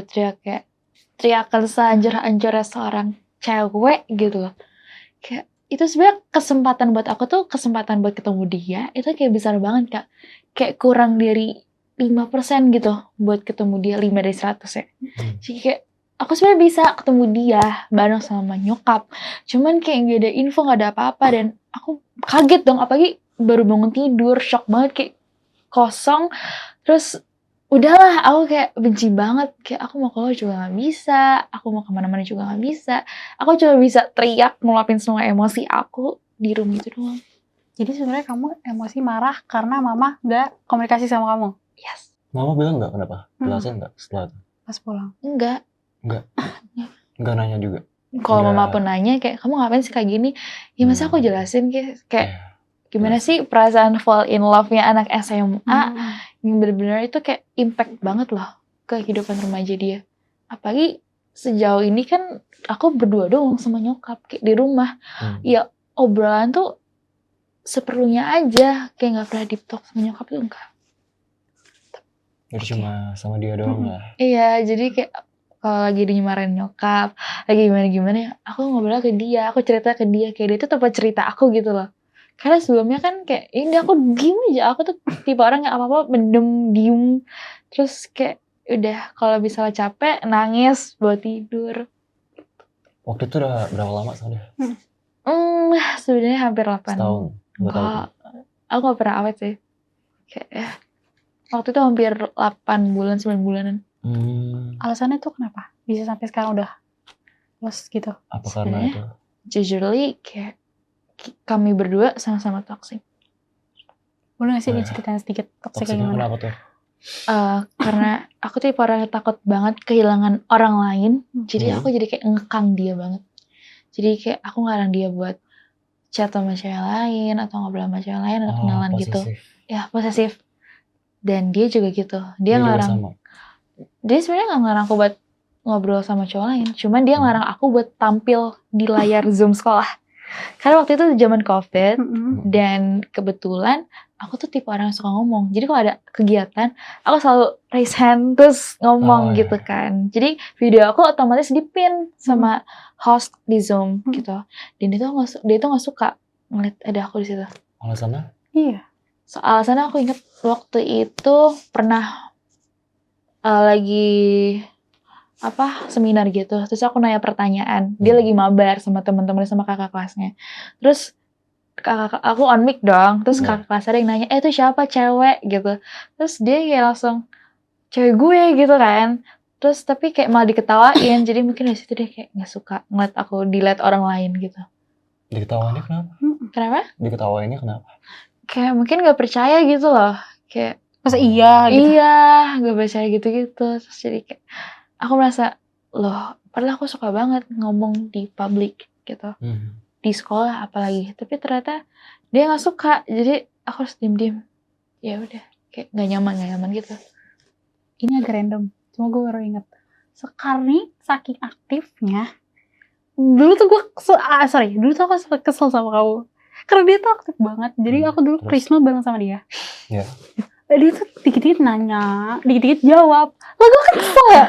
teriak kayak teriakan sehancur-hancurnya seorang cewek gitu loh kayak itu sebenarnya kesempatan buat aku tuh kesempatan buat ketemu dia itu kayak besar banget kak kayak kurang dari 5% gitu buat ketemu dia 5 dari 100 ya jadi kayak aku sebenarnya bisa ketemu dia bareng sama nyokap cuman kayak gak ada info gak ada apa-apa dan aku kaget dong, apalagi baru bangun tidur, shock banget, kayak kosong. Terus udahlah, aku kayak benci banget, kayak aku mau keluar juga nggak bisa, aku mau kemana-mana juga nggak bisa, aku cuma bisa teriak ngeluapin semua emosi aku di room itu doang. Jadi sebenarnya kamu emosi marah karena mama nggak komunikasi sama kamu Yes. Mama bilang nggak kenapa? Hmm. Jelasin nggak setelah itu? pas pulang. Enggak. Nggak nanya juga. Kalau Enggak. mama pun nanya kayak kamu ngapain sih kayak gini, ya masa aku jelasin kayak Iya. gimana Jelas. sih perasaan fall in love-nya anak SMA Hmm. yang benar-benar itu kayak impact banget loh ke kehidupan remaja dia. Apalagi sejauh ini kan aku berdua doang sama nyokap kayak di rumah. Ya obrolan tuh seperlunya aja, kayak nggak pernah deep talk sama nyokap tuh enggak. Jadi cuma sama dia doang lah. Iya, jadi kayak kalau lagi dimarahin nyokap, lagi gimana-gimana, aku ngobrol ke dia, aku cerita ke dia, kayak dia tuh tempat cerita aku gitu loh. Karena sebelumnya kan kayak, ini aku diem aja, aku tuh tipe orang yang apa-apa mendem, diem, terus kayak udah kalau misalnya capek, nangis, buat tidur. Waktu itu udah berapa lama sama dia? Sebenarnya hampir 8 Setahun? 2 tahun? Enggak, aku gak pernah awet sih. Kayak ya, waktu itu hampir 8 bulan, 9 bulanan. Alasannya tuh kenapa bisa sampai sekarang udah lost gitu? Apa karena itu? Jujurly kayak kami berdua sama-sama toxic. Boleh gak sih Oh, ya. diceritain sedikit toksiknya Toksiknya gimana? kenapa tuh? Karena aku tuh orang yang takut banget kehilangan orang lain. Jadi aku jadi kayak ngekang dia banget. Jadi kayak aku ngelarang dia buat chat sama cewek lain atau ngobrol sama cewek lain atau kenalan gitu. Posesif. Ya posesif. Dan dia juga gitu. Dia juga ngelarang. sama. Dia sebenarnya nggak ngelarang aku buat ngobrol sama cowok lain. Cuman dia ngelarang aku buat tampil di layar Zoom sekolah. Karena waktu itu zaman COVID. Dan kebetulan aku tuh tipe orang yang suka ngomong. Jadi kalau ada kegiatan, aku selalu raise hand terus ngomong gitu kan. Jadi video aku otomatis dipin sama host di Zoom gitu. Dan dia tuh nggak suka ngeliat ada aku di situ. Alasannya? Iya. So, alasannya aku inget waktu itu pernah lagi seminar gitu. Terus aku nanya pertanyaan. Dia lagi mabar sama teman-teman sama kakak kelasnya. Terus kakak aku on mic dong, terus kakak kelas ada yang nanya, itu siapa cewek gitu, terus dia kayak langsung cewek gue gitu kan, terus tapi kayak malah diketawain, jadi mungkin dari situ dia kayak nggak suka ngeliat aku dilihat orang lain gitu. Diketawainnya kenapa? Kenapa? Diketawainnya kenapa? Kayak mungkin nggak percaya gitu loh, kayak masa iya gitu? Iya, nggak percaya gitu-gitu, terus jadi kayak aku merasa loh, padahal aku suka banget ngomong di publik gitu. Di sekolah apalagi, tapi ternyata dia nggak suka, jadi aku harus diem-diem. Ya udah, kayak nggak nyaman gitu. Ini agak random, cuma gue baru inget. Sekarang saking aktifnya, dulu tuh aku kesel sama kamu, karena dia tuh aktif banget. Jadi aku dulu Prisma bareng sama dia. Iya. Dia tuh dikit-dikit nanya, dikit-dikit jawab. Lah gue kesel ya.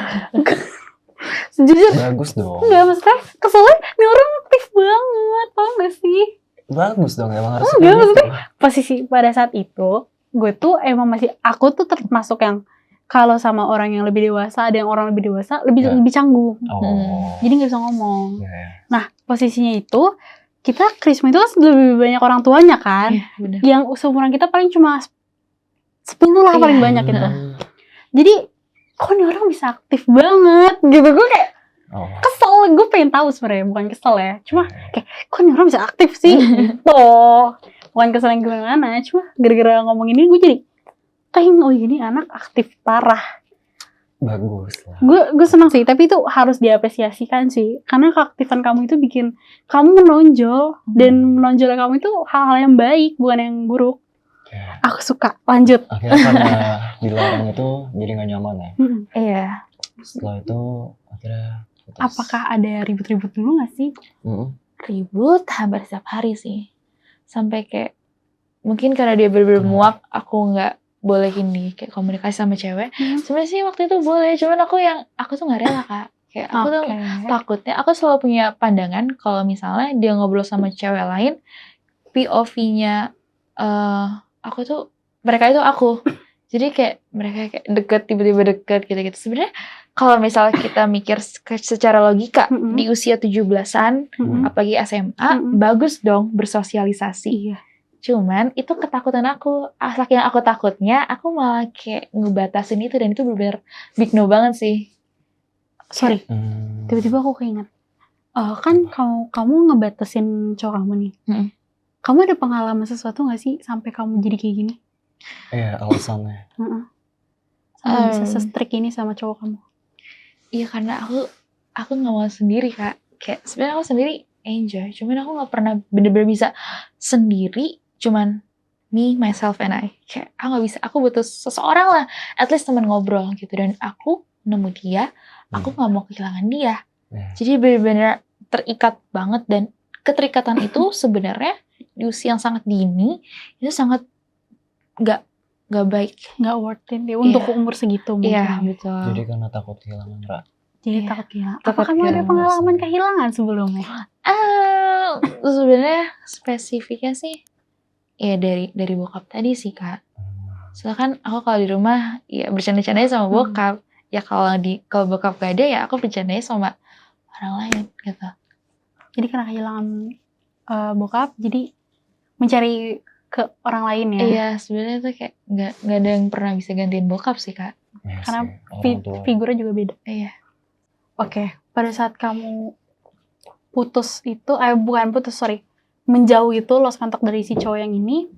Sejujur Bagus dong. enggak, maksudnya keselnya ini orang aktif banget, tau gak sih? Bagus dong, emang harus Enggak, maksudnya posisi pada saat itu gue tuh emang aku tuh termasuk yang kalau sama orang yang lebih dewasa, ada yang orang lebih dewasa lebih canggung. Jadi nggak bisa ngomong. Nah posisinya itu kita Krisma itu kan lebih banyak orang tuanya kan, bener. yang seumuran kita paling cuma 10 lah paling banyak gitu. Jadi kok nih orang bisa aktif banget gitu, gue kayak kesel. Gue pengen tahu sebenarnya, bukan kesel ya, cuma kayak kok nih orang bisa aktif sih gitu. Bukan kesel yang gimana, cuma gara-gara ngomong ini gue jadi kayak oh ini anak aktif parah. Bagus lah. Gue senang sih, tapi itu harus diapresiasikan sih, karena keaktifan kamu itu bikin kamu menonjol, dan menonjol kamu itu hal-hal yang baik, bukan yang buruk. Aku suka. Lanjut. Akhirnya karena dilarang itu jadi gak nyaman ya. Iya. Setelah itu akhirnya putus. Apakah ada ribut-ribut dulu gak sih? Ribut hampir setiap hari sih. Sampai kayak mungkin karena dia bener-bener muak, aku nggak bolehin nih kayak komunikasi sama cewek. Sebenarnya sih waktu itu boleh, cuman aku tuh nggak rela Kak. Kayak aku tuh takutnya, aku selalu punya pandangan kalau misalnya dia ngobrol sama cewek lain, POV-nya mereka itu aku. Jadi kayak mereka kayak deket, tiba-tiba deket gitu-gitu. Sebenarnya kalau misalnya kita mikir secara logika di usia 17-an, apalagi SMA, bagus dong bersosialisasi. Iya. Cuman itu ketakutan aku. Saking aku takutnya, aku malah kayak ngebatasin itu dan itu benar-benar big no banget sih. Sorry, tiba-tiba aku keinget. Kan kamu ngebatasin cowok kamu nih. Kamu ada pengalaman sesuatu gak sih sampai kamu jadi kayak gini? Iya, alasannya. Sampai bisa se-strict ini sama cowok kamu? Iya, karena aku nggak mau sendiri, Kak. Kayak sebenarnya aku sendiri enjoy, cuman aku nggak pernah bener-bener bisa sendiri. Cuman me, myself, and I. Kayak aku nggak bisa. Aku butuh seseorang lah, at least teman ngobrol gitu. Dan aku nemu dia, aku nggak mau kehilangan dia. Jadi bener-bener terikat banget, dan keterikatan itu sebenarnya di usia yang sangat dini itu sangat nggak baik, nggak worth it ya, untuk umur segitu mungkin. Iya, betul. Jadi karena takut kehilangan, Ra. Jadi takut kehilangan. Apa kamu ada pengalaman kehilangan sebelumnya? Sebenarnya spesifiknya sih ya dari bokap tadi sih, Kak. Soalnya kan aku kalau di rumah ya bercanda-candanya sama bokap. Ya kalau bokap gak ada ya aku bercandanya sama orang lain gitu. Jadi karena kehilangan bokap, jadi mencari ke orang lain ya? Iya, sebenarnya tuh kayak nggak ada yang pernah bisa gantiin bokap sih, Kak. Yes, Karena ya. figurnya juga beda. Iya. Oke, pada saat kamu putus itu, bukan putus, sorry, menjauh itu, lost contact dari si cowok yang ini,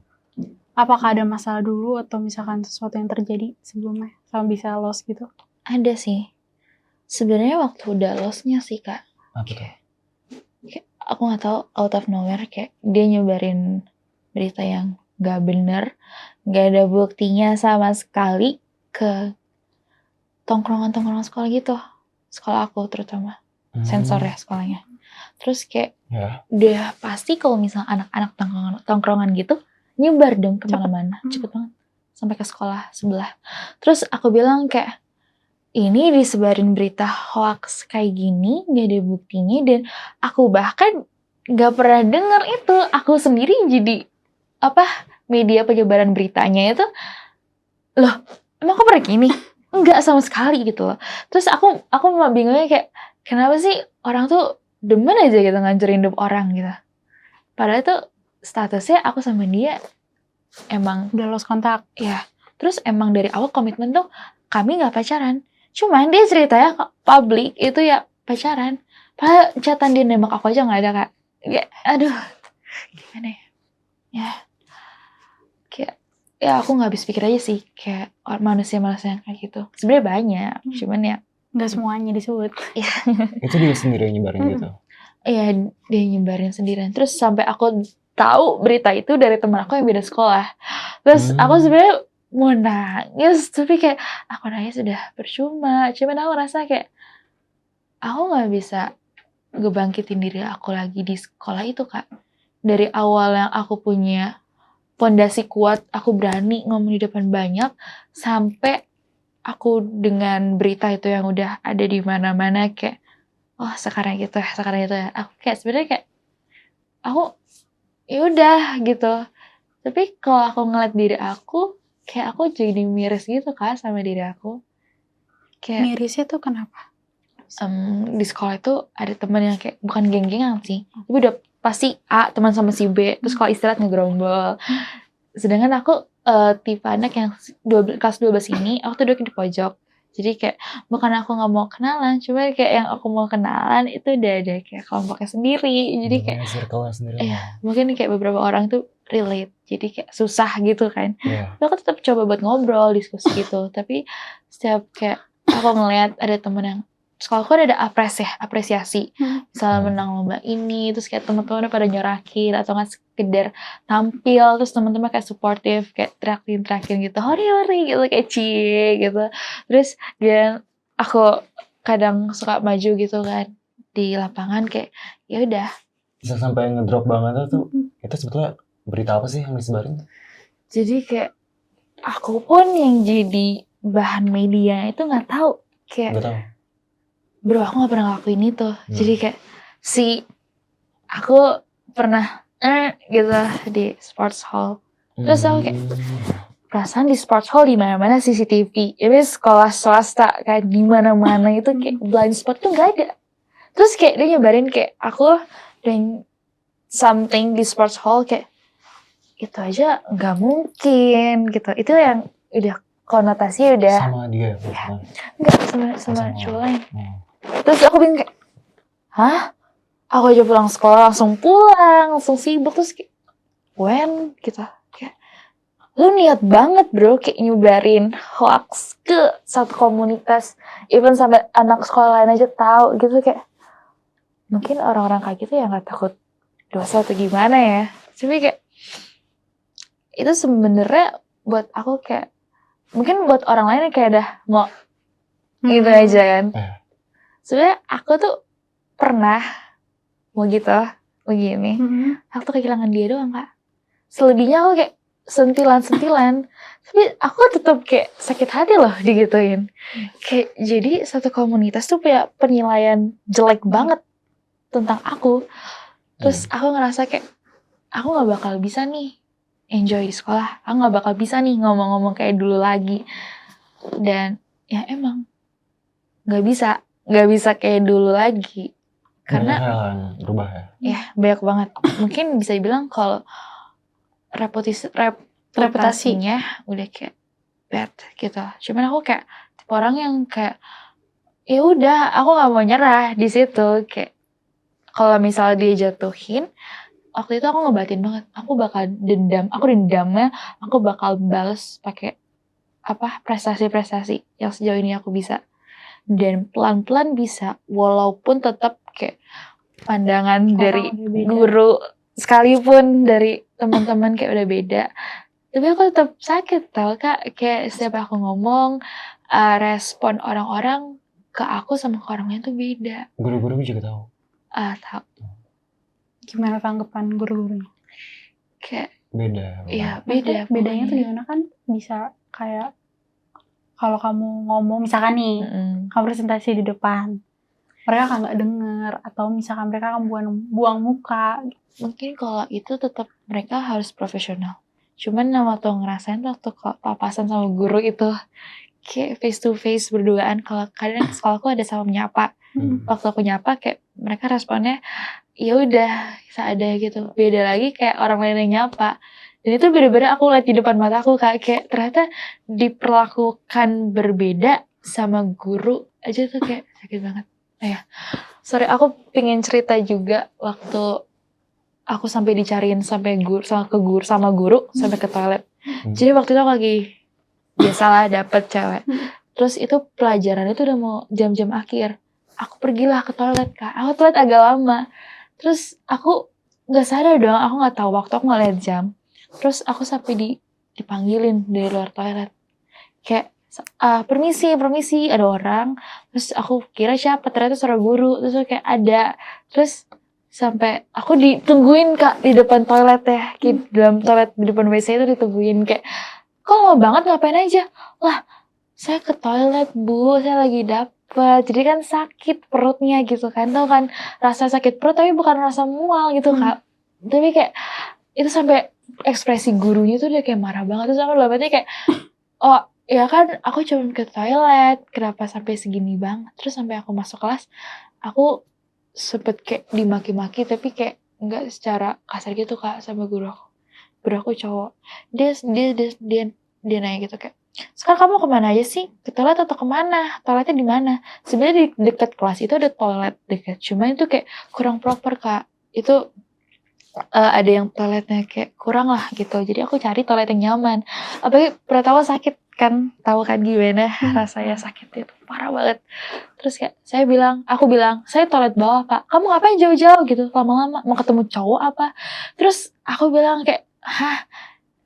apakah ada masalah dulu atau misalkan sesuatu yang terjadi sebelumnya sama bisa lost gitu? Ada sih. Sebenarnya waktu udah lost-nya sih, Kak. Apa tuh? Kayak, aku nggak tahu, out of nowhere kayak dia nyebarin berita yang nggak bener, nggak ada buktinya sama sekali ke tongkrongan sekolah gitu. Sekolah aku terutama. Sensor ya sekolahnya. Terus kayak udah pasti kalau misalnya anak-anak tongkrongan gitu nyebar dong kemana-mana. Cepet banget. Sampai ke sekolah sebelah. Terus aku bilang kayak, ini disebarin berita hoax kayak gini, gak ada buktinya, dan aku bahkan gak pernah dengar itu. Aku sendiri jadi media penyebaran beritanya itu, loh emang aku pernah gini? Enggak sama sekali gitu loh. Terus aku bingungnya kayak, kenapa sih orang tuh demen aja gitu ngancurin hidup orang gitu. Padahal itu statusnya aku sama dia emang udah lost kontak. Ya. Terus emang dari awal komitmen tuh kami gak pacaran. Cuman dia ceritanya publik itu ya pacaran. Padahal chatan dia nembak aku aja gak ada, Kak. Ya, aduh. Gimana ya? Ya aku gak habis pikir aja sih. Kayak manusia-manusia yang kayak gitu. Sebenarnya banyak. Cuman ya gak semuanya disebut. Itu dia sendiri yang nyebarin gitu? Iya, dia nyebarin sendirian. Terus sampai aku tahu berita itu dari teman aku yang beda sekolah. Terus aku sebenarnya mau nangis, tapi kayak aku nangis udah percuma. Cuman aku rasa kayak aku nggak bisa ngebangkitin diri aku lagi di sekolah itu, Kak. Dari awal yang aku punya pondasi kuat, aku berani ngomong di depan banyak, sampai aku dengan berita itu yang udah ada di mana-mana kayak, oh sekarang gitu ya. Aku kayak sebenarnya kayak aku ya udah gitu. Tapi kalau aku ngeliat diri aku, kayak aku jadi miris gitu, Kak, sama diri aku. Kayak mirisnya tuh kenapa? Di sekolah itu ada teman yang kayak bukan geng-gengan sih, tapi udah pasti A teman sama si B, terus kalau istirahat ngegerombol. Sedangkan aku tipe anak yang kelas 12 ini, aku tuh duduk di pojok. Jadi kayak bukan aku nggak mau kenalan, cuma kayak yang aku mau kenalan itu udah ada kayak kelompoknya sendiri. Jadi kayak circle-nya sendiri. Mungkin kayak beberapa orang tuh relate, jadi kayak susah gitu kan. Aku tetap coba buat ngobrol, diskusi gitu. Tapi setiap kayak aku ngeliat ada temen yang sekolahku ada apresiasi. Misalnya menang lomba ini, terus kayak teman-teman pada nyorakin atau nggak sekedar tampil, terus teman-teman kayak supportive, kayak teriakin gitu, hori gitu, kayak cie gitu. Terus dan aku kadang suka maju gitu kan di lapangan, kayak ya udah. Bisa sampai ngedrop banget tuh. Itu sebetulnya berita apa sih yang disebarin? Jadi kayak aku pun yang jadi bahan media itu nggak tahu, kayak Nggak tahu. Bro, aku gak pernah ngelakuin itu. Jadi kayak aku pernah gitu di sports hall. Terus aku kayak perasaan di sports hall di mana-mana CCTV. Ini sekolah swasta kayak di mana-mana itu kayak blind spot tuh nggak ada. Terus kayak dia nyebarin kayak aku doing something di sports hall kayak itu aja nggak mungkin gitu. Itu yang udah konotasinya udah Sama dia maksudnya. nggak sama Sama. cowok lain. Hmm. Terus aku bingung kayak, hah? Aku aja pulang sekolah langsung pulang, langsung sibuk terus kayak, when gitu. Kayak, lu niat banget bro kayak nyebarin hoax ke satu komunitas, even sampai anak sekolah lain aja tahu gitu kayak. Mungkin orang-orang kayak gitu ya nggak takut dosa atau gimana ya. Tapi kayak itu sebenarnya buat aku kayak mungkin buat orang lain kayak udah mau gitu aja kan. Sebenarnya aku tuh pernah mau gitu, begini. Aku tuh kehilangan dia doang kak. Selebihnya aku kayak sentilan-sentilan. Tapi aku tetap kayak sakit hati loh digituin. Kayak jadi satu komunitas tuh punya penilaian jelek banget tentang aku. Terus aku ngerasa kayak aku gak bakal bisa nih enjoy di sekolah. Aku gak bakal bisa nih ngomong-ngomong kayak dulu lagi. Dan ya emang gak bisa kayak dulu lagi. Karena Banyak hal yang berubah ya. ya banyak banget. Mungkin bisa dibilang kalau reputasinya udah kayak bad gitu. Cuman aku kayak tipe orang yang kayak ya udah aku nggak mau nyerah di situ. Kayak kalau misalnya dia jatuhin, waktu itu aku ngebatin banget. Aku bakal dendamnya aku bakal balas pakai prestasi-prestasi yang sejauh ini aku bisa. Dan pelan-pelan bisa, walaupun tetap kayak pandangan dari guru sekalipun dari teman-teman kayak udah beda. Tapi aku tetap sakit tau kak, kayak setiap aku ngomong, respon orang-orang ke aku sama ke orang lain tuh beda. Guru-guru juga tahu. Tahu. Gimana tanggapan guru-gurunya? Kayak Beda. iya beda. Bedanya tuh pokoknya. gimana kan bisa kayak kalau kamu ngomong misalkan nih kamu presentasi di depan, mereka kan nggak denger atau misalkan mereka akan buang muka. Mungkin kalau itu tetap mereka harus profesional. Cuman waktu ngerasain waktu papasan sama guru itu kayak face to face berduaan. Kalau kadang sekolahku ada sama menyapa. Waktu aku nyapa kayak mereka responnya ya udah seadanya gitu. Beda lagi kayak orang lain yang nyapa. Dan itu bener-bener aku lihat di depan mataku kayak ternyata diperlakukan berbeda sama guru aja tuh kayak sakit banget. Sorry aku pengen cerita juga waktu aku sampai dicariin sampai sama guru sampai ke toilet. Jadi waktu itu aku lagi biasalah dapet cewek. Terus itu pelajaran itu udah mau jam-jam akhir. Aku pergilah ke toilet kak. Aku toilet agak lama. Terus aku nggak sadar dong. Aku nggak tahu waktu. Aku nggak lihat jam. Terus aku sampai dipanggilin dari luar toilet. Kayak permisi ada orang. Terus aku kira siapa, ternyata suara guru. Terus aku kayak ada. Terus sampai aku ditungguin kak di depan toilet ya. Kayak dalam toilet di depan WC itu ditungguin kayak kok lama banget ngapain aja. Lah saya ke toilet bu, saya lagi dapet. Jadi kan sakit perutnya gitu kan. Tahu kan rasa sakit perut tapi bukan rasa mual gitu kak. Tapi kayak itu sampai ekspresi gurunya tuh udah kayak marah banget. Terus aku dalam hati kayak oh ya kan aku cuma ke toilet, kenapa sampai segini banget. Terus sampai aku masuk kelas aku sempet kayak dimaki-maki tapi kayak nggak secara kasar gitu kak sama guru aku cowok. Dia nanya gitu kayak sekarang kamu kemana aja sih, ke toilet atau kemana, toiletnya di mana. Sebenarnya di dekat kelas itu ada toilet dekat, cuma itu kayak kurang proper kak. Itu ada yang toiletnya kayak kurang lah gitu. Jadi aku cari toilet yang nyaman. Apalagi pertama sakit kan, tahu kan gimana rasanya sakit itu parah banget. Terus kayak aku bilang saya toilet bawah pak. Kamu ngapain jauh-jauh gitu lama-lama, mau ketemu cowok apa? Terus aku bilang kayak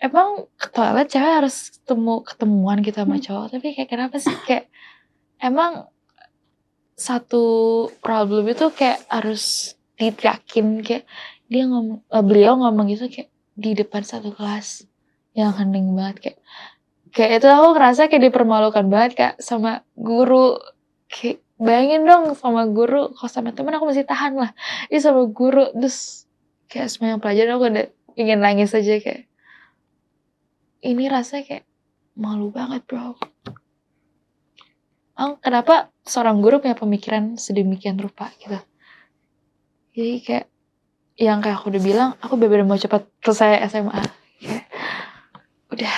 emang ke toilet cewek harus ketemuan gitu sama cowok. Tapi kayak kenapa sih kayak emang satu problem itu kayak harus diteriakin. Kayak beliau ngomong gitu kayak di depan satu kelas yang hening banget kayak itu aku ngerasa kayak dipermalukan banget kak sama guru. Kayak bayangin dong sama guru, kalau sama temen aku masih tahan lah, ini sama guru. Terus kayak semuanya pelajaran aku udah ingin nangis aja kayak ini rasanya kayak malu banget bro. Kenapa seorang guru punya pemikiran sedemikian rupa gitu. Jadi kayak yang kayak aku udah bilang, aku bener-bener mau cepat selesai SMA. Kayak, udah.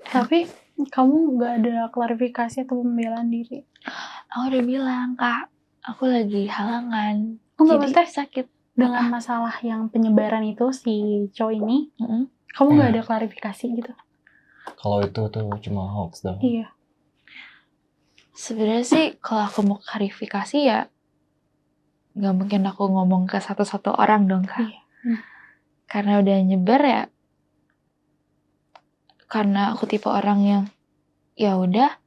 Tapi kamu nggak ada klarifikasi atau pembelaan diri? Aku udah bilang, Kak, aku lagi halangan. Enggak, Jadi maksudnya sakit. dengan masalah yang penyebaran itu si cowok ini, kamu nggak ada klarifikasi gitu? Kalau itu tuh cuma hoax dong. Iya. Sebenarnya sih kalau aku mau klarifikasi ya nggak mungkin aku ngomong ke satu-satu orang dong, Kak. Iya. Karena udah nyebar ya. Karena aku tipe orang yang ya udah,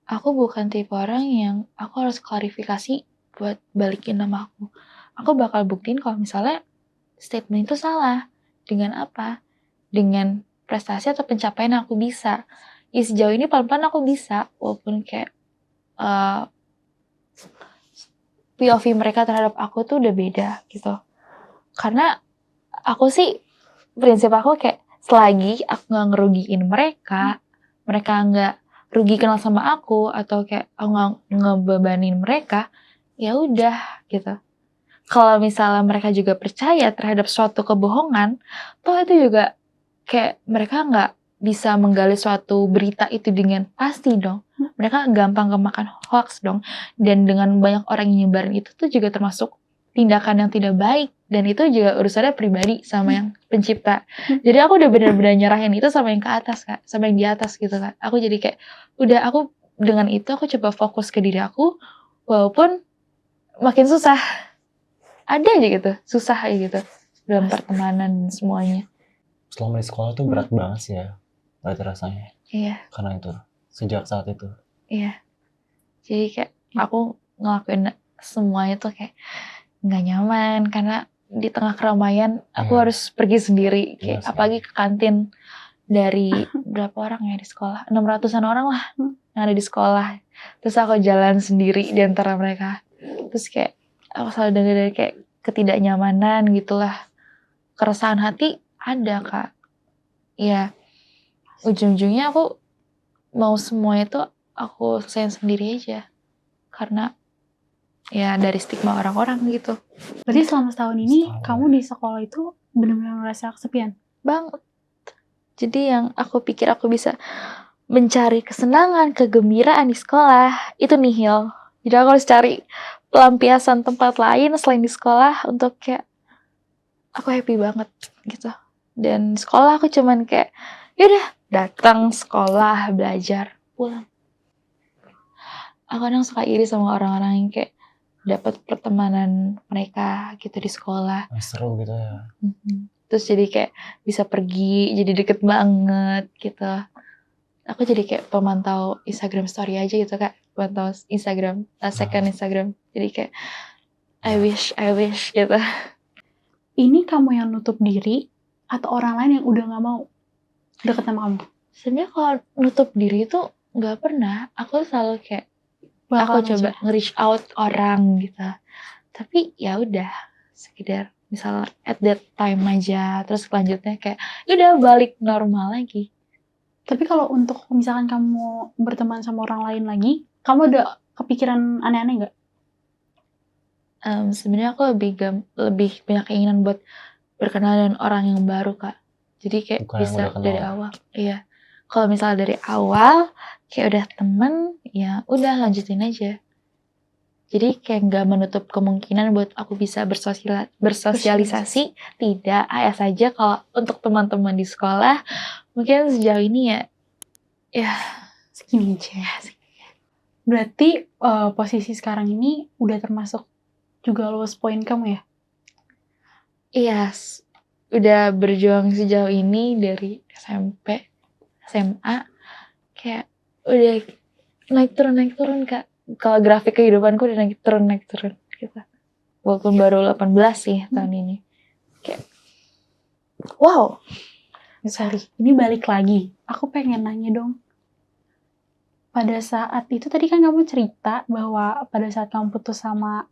aku bukan tipe orang yang aku harus klarifikasi buat balikin nama aku. Aku bakal buktiin kalau misalnya statement itu salah. Dengan apa? Dengan prestasi atau pencapaian yang aku bisa. Ya sejauh ini pelan-pelan aku bisa, walaupun kayak POV mereka terhadap aku tuh udah beda gitu. Karena aku sih, prinsip aku kayak selagi aku gak ngerugiin mereka nggak rugi kenal sama aku, atau kayak aku gak ngebebanin mereka, ya udah gitu. Kalau misalnya mereka juga percaya terhadap suatu kebohongan, toh itu juga kayak mereka nggak bisa menggali suatu berita itu dengan pasti dong. Mereka gampang kemakan hoax dong. Dan dengan banyak orang yang nyebarin itu tuh juga termasuk tindakan yang tidak baik. Dan itu juga urusannya pribadi sama yang pencipta. Jadi aku udah benar-benar nyerahin itu sama yang ke atas, Kak. Sama yang di atas gitu, Kak. Aku jadi kayak, udah aku dengan itu aku coba fokus ke diri aku. Walaupun makin susah. Ada aja gitu, susah aja gitu. Dalam pertemanan dan semuanya. Selama di sekolah tuh berat banget sih ya. Berarti rasanya. Iya. Karena itu. Sejak saat itu. Iya. Jadi kayak aku ngelakuin semuanya tuh kayak nggak nyaman. Karena di tengah keramaian aku harus pergi sendiri. Kayak apalagi ke kantin dari berapa orang ya di sekolah? 600-an orang lah yang ada di sekolah. Terus aku jalan sendiri di antara mereka. Terus kayak aku selalu dari kayak ketidaknyamanan gitulah. Keresahan hati ada, Kak. Ya, ujung-ujungnya aku mau semuanya tuh aku selesaiin sendiri aja. Karena ya dari stigma orang-orang gitu. Berarti selama setahun ini kamu di sekolah itu benar-benar merasa kesepian? Banget. Jadi yang aku pikir aku bisa mencari kesenangan, kegembiraan di sekolah, itu nihil. Jadi aku harus cari pelampiasan tempat lain selain di sekolah untuk kayak aku happy banget gitu. Dan sekolah aku cuman kayak yaudah datang sekolah, belajar, pulang. Aku kadang suka iri sama orang-orang yang kayak dapat pertemanan mereka gitu di sekolah. Seru gitu ya. Terus jadi kayak bisa pergi, jadi deket banget gitu. Aku jadi kayak pemantau Instagram story aja gitu, Kak. Pemantau Instagram, second Instagram. Jadi kayak I wish gitu. Ini kamu yang nutup diri atau orang lain yang udah gak mau deket sama kamu? Sebenarnya kalau nutup diri itu nggak pernah. Aku selalu kayak aku coba nge-reach out orang gitu. Tapi ya udah sekedar misal at that time aja. Terus selanjutnya kayak udah balik normal lagi. Tapi kalau untuk misalkan kamu berteman sama orang lain lagi, kamu ada kepikiran aneh-aneh nggak? Sebenarnya aku lebih banyak keinginan buat berkenalan dengan orang yang baru, Kak. Jadi kayak bukan bisa dari kenal. awal. Iya. Kalau misalnya dari awal kayak udah temen, ya udah lanjutin aja. Jadi kayak nggak menutup kemungkinan buat aku bisa bersosialisasi. Tidak, saja kalau untuk teman-teman di sekolah mungkin sejauh ini ya segini aja. Berarti posisi sekarang ini udah termasuk juga lowest point kamu ya? Iya, udah berjuang sejauh ini dari SMP, SMA, kayak udah naik turun Kak. Kalau grafik kehidupanku udah naik turun gitu. Walaupun baru 18 sih tahun ini. Kayak wow. Sorry, ini balik lagi. Aku pengen nanya dong. Pada saat itu tadi kan kamu cerita bahwa pada saat kamu putus sama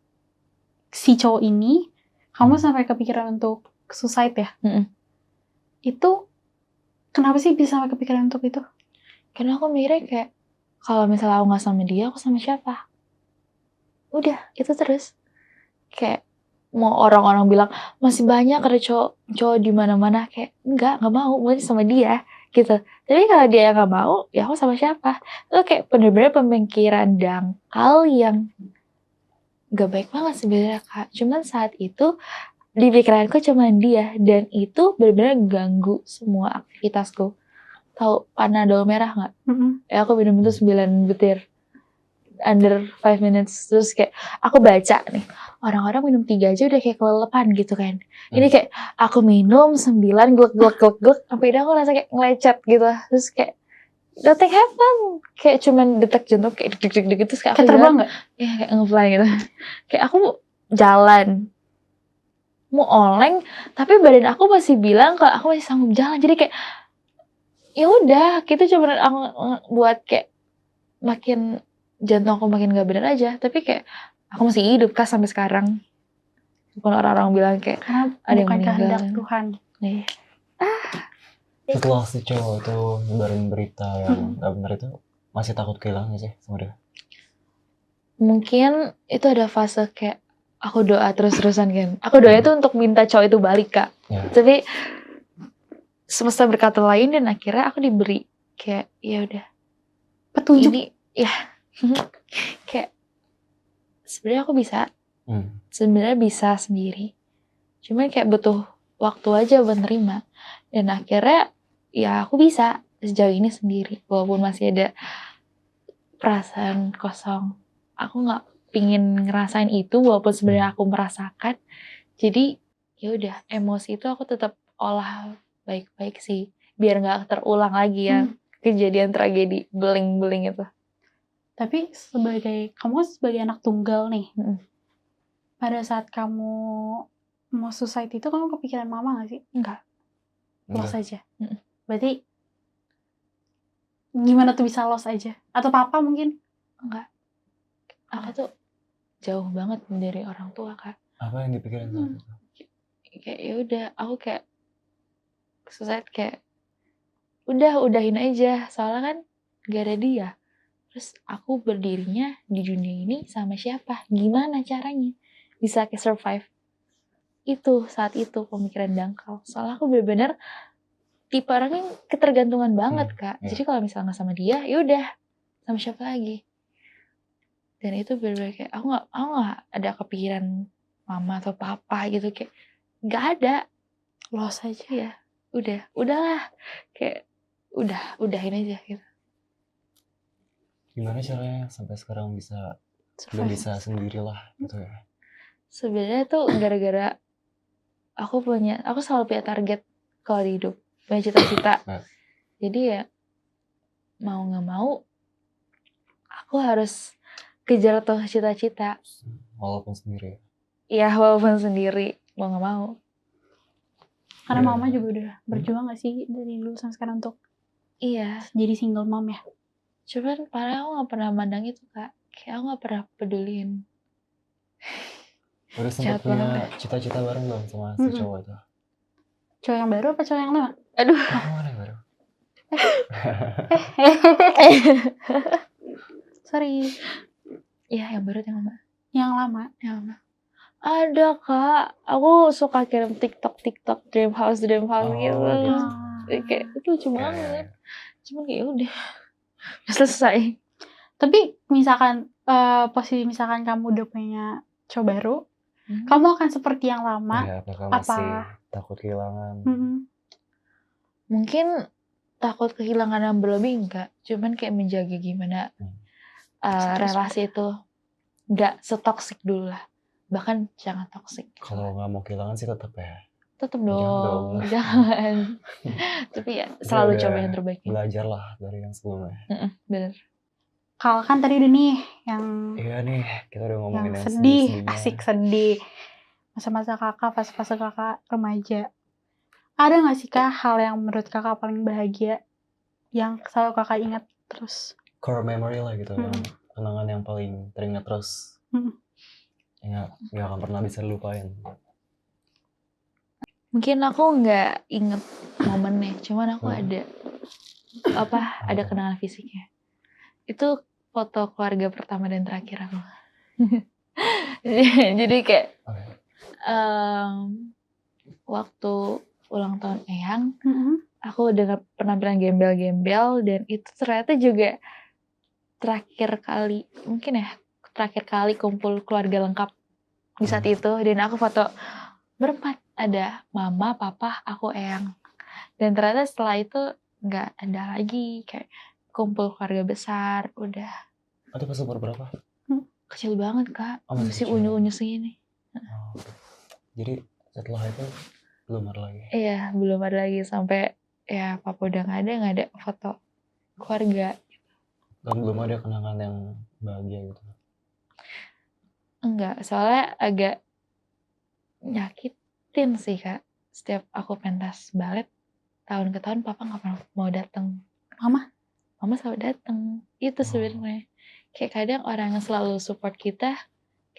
si cowok ini, kamu sampai kepikiran untuk suicide ya? Mm-mm. Itu Kenapa sih bisa sampai kepikiran untuk itu? Karena aku mikirnya kayak, kalau misalnya aku nggak sama dia, aku sama siapa? Udah, itu terus. Kayak mau orang-orang bilang masih banyak ada cowok di mana-mana, kayak nggak mau sama dia gitu. Tapi kalau dia yang nggak mau, ya aku sama siapa? Itu kayak bener-bener pemikiran dangkal yang nggak baik banget sebenarnya Kak. Cuman saat itu di pikiranku cuman dia, dan itu bener-bener ganggu semua aktivitasku. Tahu Panadol merah nggak? Ya aku minum itu 9 butir under 5 minutes. Terus kayak aku baca nih, orang-orang minum 3 aja udah kayak kelelepan gitu kan. Ini kayak aku minum 9 glek sampai dah aku rasa kayak ngelecet gitu. Terus kayak nothing happen, kayak cuman detak jantung kayak deg-deg gitu. Kayak Kayak terbang nggak? ya kayak ngefly gitu. Kayak aku jalan mau oleng, tapi badan aku masih bilang kalau aku masih sanggup jalan. Jadi kayak ya udah, kita cuma aku buat kayak makin jantung aku makin gak bener aja. Tapi kayak aku masih hidup Kak sampai sekarang. Bukan orang-orang bilang kayak Karena ada yang bukan meninggal. kehendak Tuhan. Nih. Setelah si cowok itu nyebarin berita yang gak benar itu, masih takut kehilangan sih sama dia? Mungkin itu ada fase kayak aku doa terus-terusan kan. Aku doa itu untuk minta cowok itu balik Kak. Ya. Tapi semesta berkata lain, dan akhirnya aku diberi kayak ya udah, Petunjuk. ini ya kayak sebenarnya aku bisa, sebenarnya bisa sendiri. Cuman kayak butuh waktu aja buat nerima. Dan akhirnya ya aku bisa sejauh ini sendiri, walaupun masih ada perasaan kosong. Aku nggak pingin ngerasain itu walaupun sebenarnya aku merasakan. Jadi ya udah, emosi itu aku tetap olah baik-baik sih, biar nggak terulang lagi ya kejadian tragedi beling-beling itu. Tapi kamu sebagai anak tunggal nih, pada saat kamu mau suicide itu kamu kepikiran mama gak sih? Enggak. Loss aja. Berarti gimana tuh bisa loss aja? Atau papa mungkin? Enggak. Aku tuh jauh banget dari orang tua Kak. Apa yang dipikirin saat itu? Kayak ya udah, aku kayak suicide kayak udahin aja, soalnya kan gak ada dia. Terus aku berdirinya di dunia ini sama siapa? Gimana caranya bisa kayak survive? Itu saat itu pemikiran dangkal. Soalnya aku benar-benar tipe orang yang ketergantungan banget Kak. Jadi kalau misalnya nggak sama dia, ya udah sama siapa lagi? Dan itu benar-benar kayak aku nggak ada kepikiran mama atau papa gitu, kayak nggak ada. Loss aja. Ya udahlah, kayak udahin aja gitu. Gimana caranya sampai sekarang bisa belum bisa sendirilah gitu ya? Sebenarnya tuh gara-gara aku selalu punya target kalau di hidup, punya cita-cita. Jadi ya mau nggak mau aku harus kejar tuh cita-cita. Walaupun sendiri. Iya, walaupun sendiri, mau nggak mau. Karena mama juga udah berjuang gak sih dari dulu sampai sekarang untuk jadi single mom ya? Cuman padahal aku gak pernah mandang itu Kak. Kayak aku gak pernah peduliin. Udah sempat punya cita-cita bareng belum sama si cowok itu? Cowok yang baru apa cowok yang lama? Aduh. Mana yang baru? Sorry. Iya, yang baru yang lama. Yang lama? Yang lama. Ada Kak. Aku suka kirim TikTok dream house gitu. Kayak itu lucu banget. Cuman kayak udah selesai. Tapi misalkan posisi misalkan kamu udah punya cowok baru, kamu akan seperti yang lama? Ya, apakah masih takut kehilangan? Mungkin takut kehilangan yang berlebih enggak, cuman kayak menjaga gimana relasi itu nggak setoksik dulu lah, bahkan jangan toksik. Kalau nggak mau kehilangan sih tetap ya. Tetap dong, jangan. Tapi ya selalu coba yang terbaik. Belajar lah dari yang sebelumnya. Bener. Kalau kan tadi udah nih yang iya nih, kita udah ngomongin yang sedih, asik sedih. Masa-masa kakak, fase-fase kakak remaja. Ada nggak sih Kak hal yang menurut kakak paling bahagia yang selalu kakak ingat terus? Core memory lah gitu, kenangan yang paling teringat terus. Nggak akan pernah bisa dilupain. Mungkin aku nggak inget momennya, cuman aku ada ada kenangan fisiknya. Itu foto keluarga pertama dan terakhir aku. Jadi kayak waktu ulang tahun Eyang, aku dengar penampilan gembel-gembel dan itu ternyata juga terakhir kali kumpul keluarga lengkap di saat itu. Dan aku foto berempat, ada mama, papa, aku, Eyang. Dan ternyata setelah itu nggak ada lagi kayak kumpul keluarga besar, udah. Itu pas umur berapa? Kecil banget Kak, masih kecil. unyu-unyu segini. Jadi setelah itu belum ada lagi? Iya, belum ada lagi sampai ya papa udah nggak ada foto keluarga. Dan belum ada kenangan yang bahagia gitu? Enggak, soalnya agak nyakitin sih Kak. Setiap aku pentas balet, tahun ke tahun papa nggak pernah mau datang. Mama selalu datang. Itu sebenarnya. Kayak kadang orang yang selalu support kita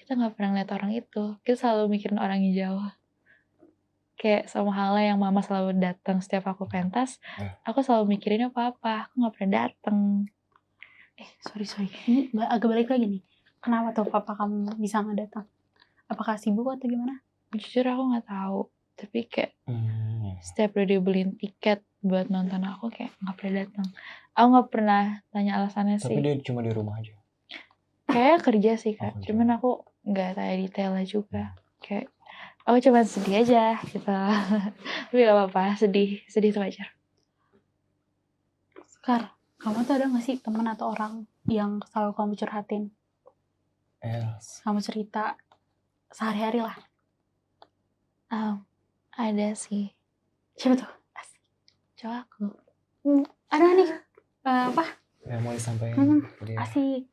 nggak pernah lihat orang itu. Kita selalu mikirin orang yang jauh. Kayak sama halnya yang mama selalu datang setiap aku pentas, aku selalu mikirinnya papa, aku nggak pernah datang. Sorry. Ini agak balik lagi nih. Kenapa tuh papa kamu bisa nggak datang? Apakah sibuk atau gimana? Jujur aku nggak tahu. Tapi kayak setiap udah dia beliin tiket buat nonton aku kayak nggak pernah datang. Aku nggak pernah tanya alasannya sih. Tapi dia cuma di rumah aja? Kayaknya kerja sih Kak. Cuman aku nggak tanya detailnya juga. Kayak aku cuma sedih aja gitu. Tapi gak apa-apa, sedih itu wajar. Sekar, kamu tuh ada gak sih teman atau orang yang selalu kamu curhatin? Kamu cerita sehari-hari lah. Ada sih. Siapa tuh? Cowok aku. Ada nih. Apa? Ya mau disampaikan ke dia. Asik.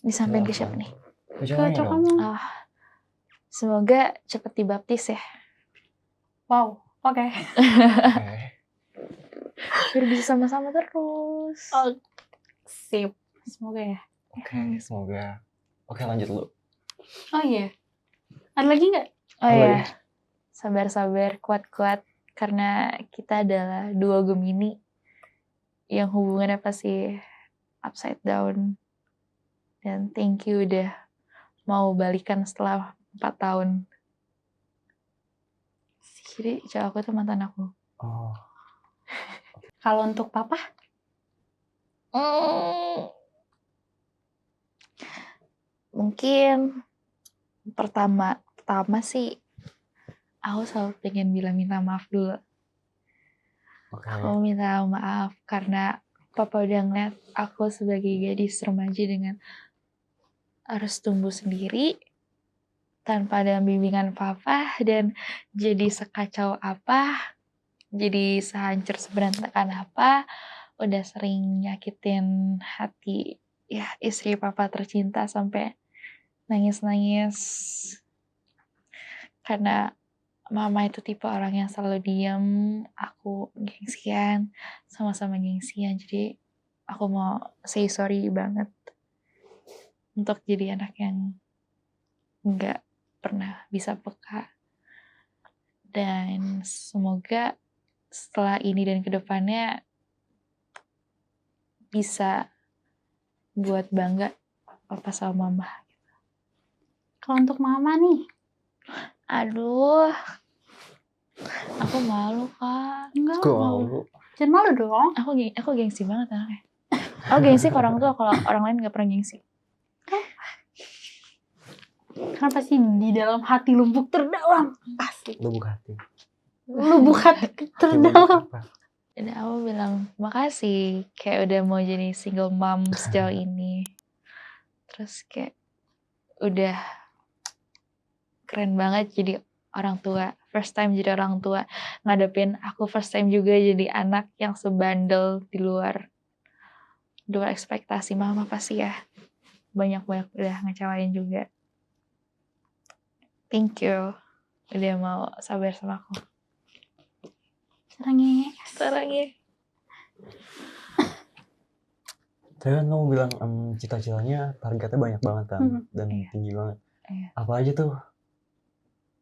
Disampaikan ke siapa nih? Ke cowok kamu. Semoga cepet dibaptis ya. Wow, oke. Biar bisa sama-sama terus. Sip. Semoga ya. Oke, semoga. Oke, lanjut dulu. Oh iya. Ada lagi nggak? Oh iya. Sabar-sabar, kuat-kuat. Karena kita adalah dua Gemini yang hubungannya pasti upside down. Dan thank you udah mau balikan setelah 4 tahun. Jadi cowok aku tuh mantan aku. Kalau untuk papa? Mungkin pertama sih aku selalu pengen bilang minta maaf dulu. Aku minta maaf karena papa udah ngeliat aku sebagai gadis remaja dengan harus tumbuh sendiri tanpa ada bimbingan papa dan jadi sekacau apa, jadi sehancur seberantakan apa, udah sering nyakitin hati ya istri papa tercinta sampai nangis-nangis karena mama itu tipe orang yang selalu diem, aku gengsian, sama-sama gengsian, jadi aku mau say sorry banget untuk jadi anak yang nggak pernah bisa peka. Dan semoga setelah ini dan kedepannya bisa buat bangga papa sama mama. Kalau untuk mama nih? Aduh, aku malu Kak. Enggak malu. Jangan malu dong. Aku gengsi banget anaknya. Aku gengsi ke orang tua kalau orang lain nggak pernah gengsi. Karena pasti di dalam hati lubuk terdalam. Asik. Lubuk hati terdalam. Dan aku bilang makasih kayak udah mau jadi single mom sejauh ini. Terus kayak udah keren banget jadi orang tua. First time jadi orang tua. Ngadepin aku first time juga jadi anak yang sebandel di luar ekspektasi mama pasti ya. Banyak-banyak udah ngecewain juga. Thank you. Udah mau sabar sama aku. Sarangnya. Tadi kan kamu bilang cita-citanya targetnya banyak banget kan dan tinggi banget. Apa aja tuh?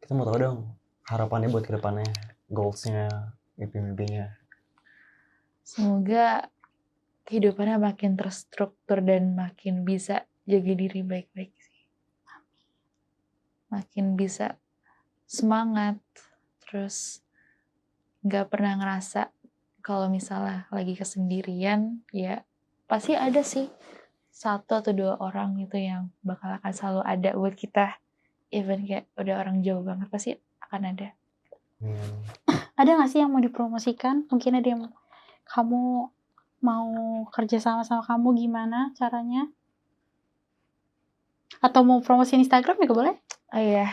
Kita mau tahu dong. harapannya buat kedepannya, goals-nya, mimpi-mimpinya. Semoga kehidupannya makin terstruktur dan makin bisa jaga diri baik-baik sih. Makin bisa semangat, terus nggak pernah ngerasa kalau misalnya lagi kesendirian, ya pasti ada sih 1 atau 2 orang gitu yang bakal akan selalu ada buat kita. Even kayak udah orang jauh banget, pasti akan ada. Ada nggak sih yang mau dipromosikan? Mungkin ada yang kamu mau kerja sama kamu, gimana caranya? Atau mau promosiin Instagram juga boleh? Oh iya,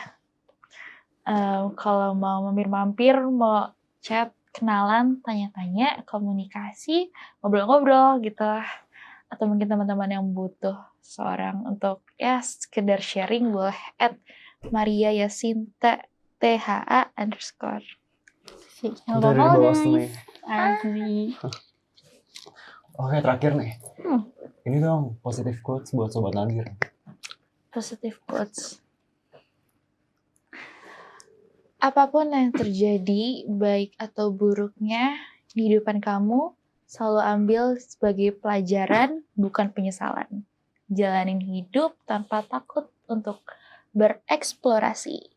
kalau mau mampir-mampir, mau chat, kenalan, tanya-tanya, komunikasi, ngobrol-ngobrol gitu lah. Atau mungkin teman-teman yang butuh seorang untuk ya sekedar sharing, boleh @Maria Yasinta THA_. Sih, Udah dari bos nih. Asli. Oke, terakhir nih. Ini dong positive quotes buat Sobat Nagir. Positive quotes. Apapun yang terjadi, baik atau buruknya di kehidupan kamu, selalu ambil sebagai pelajaran, bukan penyesalan. Jalanin hidup tanpa takut untuk bereksplorasi.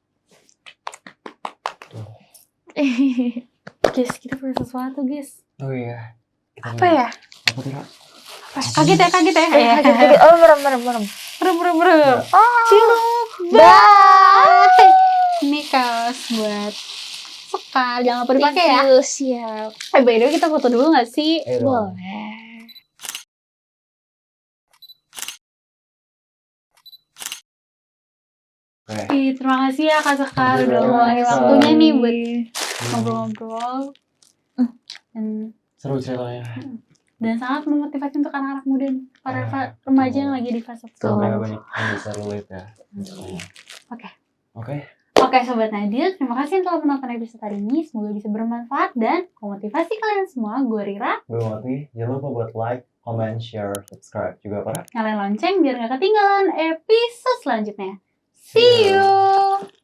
Guys, kita punya sesuatu, guys. Oh iya. Apa ya? Apa tuh, Ra? Kaget ya. Oh, merem. Bro. Ciluk. Bye. Ini kaos buat Sekal. Jangan lupa dipakai ya. Siap. By the way, kita foto dulu nggak sih? Boleh. Ih, terima kasih ya Kak Sekal udah Terima meluangin kasih. waktunya nih buat ngobrol-ngobrol. Seru ceritanya. Dan sangat memotivasi untuk anak-anak muda nih, para remaja yang lagi di fase Semoga banyak yang bisa relate ya. Oke. Oke Sobat Nadir, terima kasih yang telah menonton episode hari ini. Semoga bisa bermanfaat dan memotivasi kalian semua. Gue Rira. Gue Mati. Jangan lupa buat like, comment, share, subscribe juga para. Nyalain lonceng biar gak ketinggalan episode selanjutnya. See you!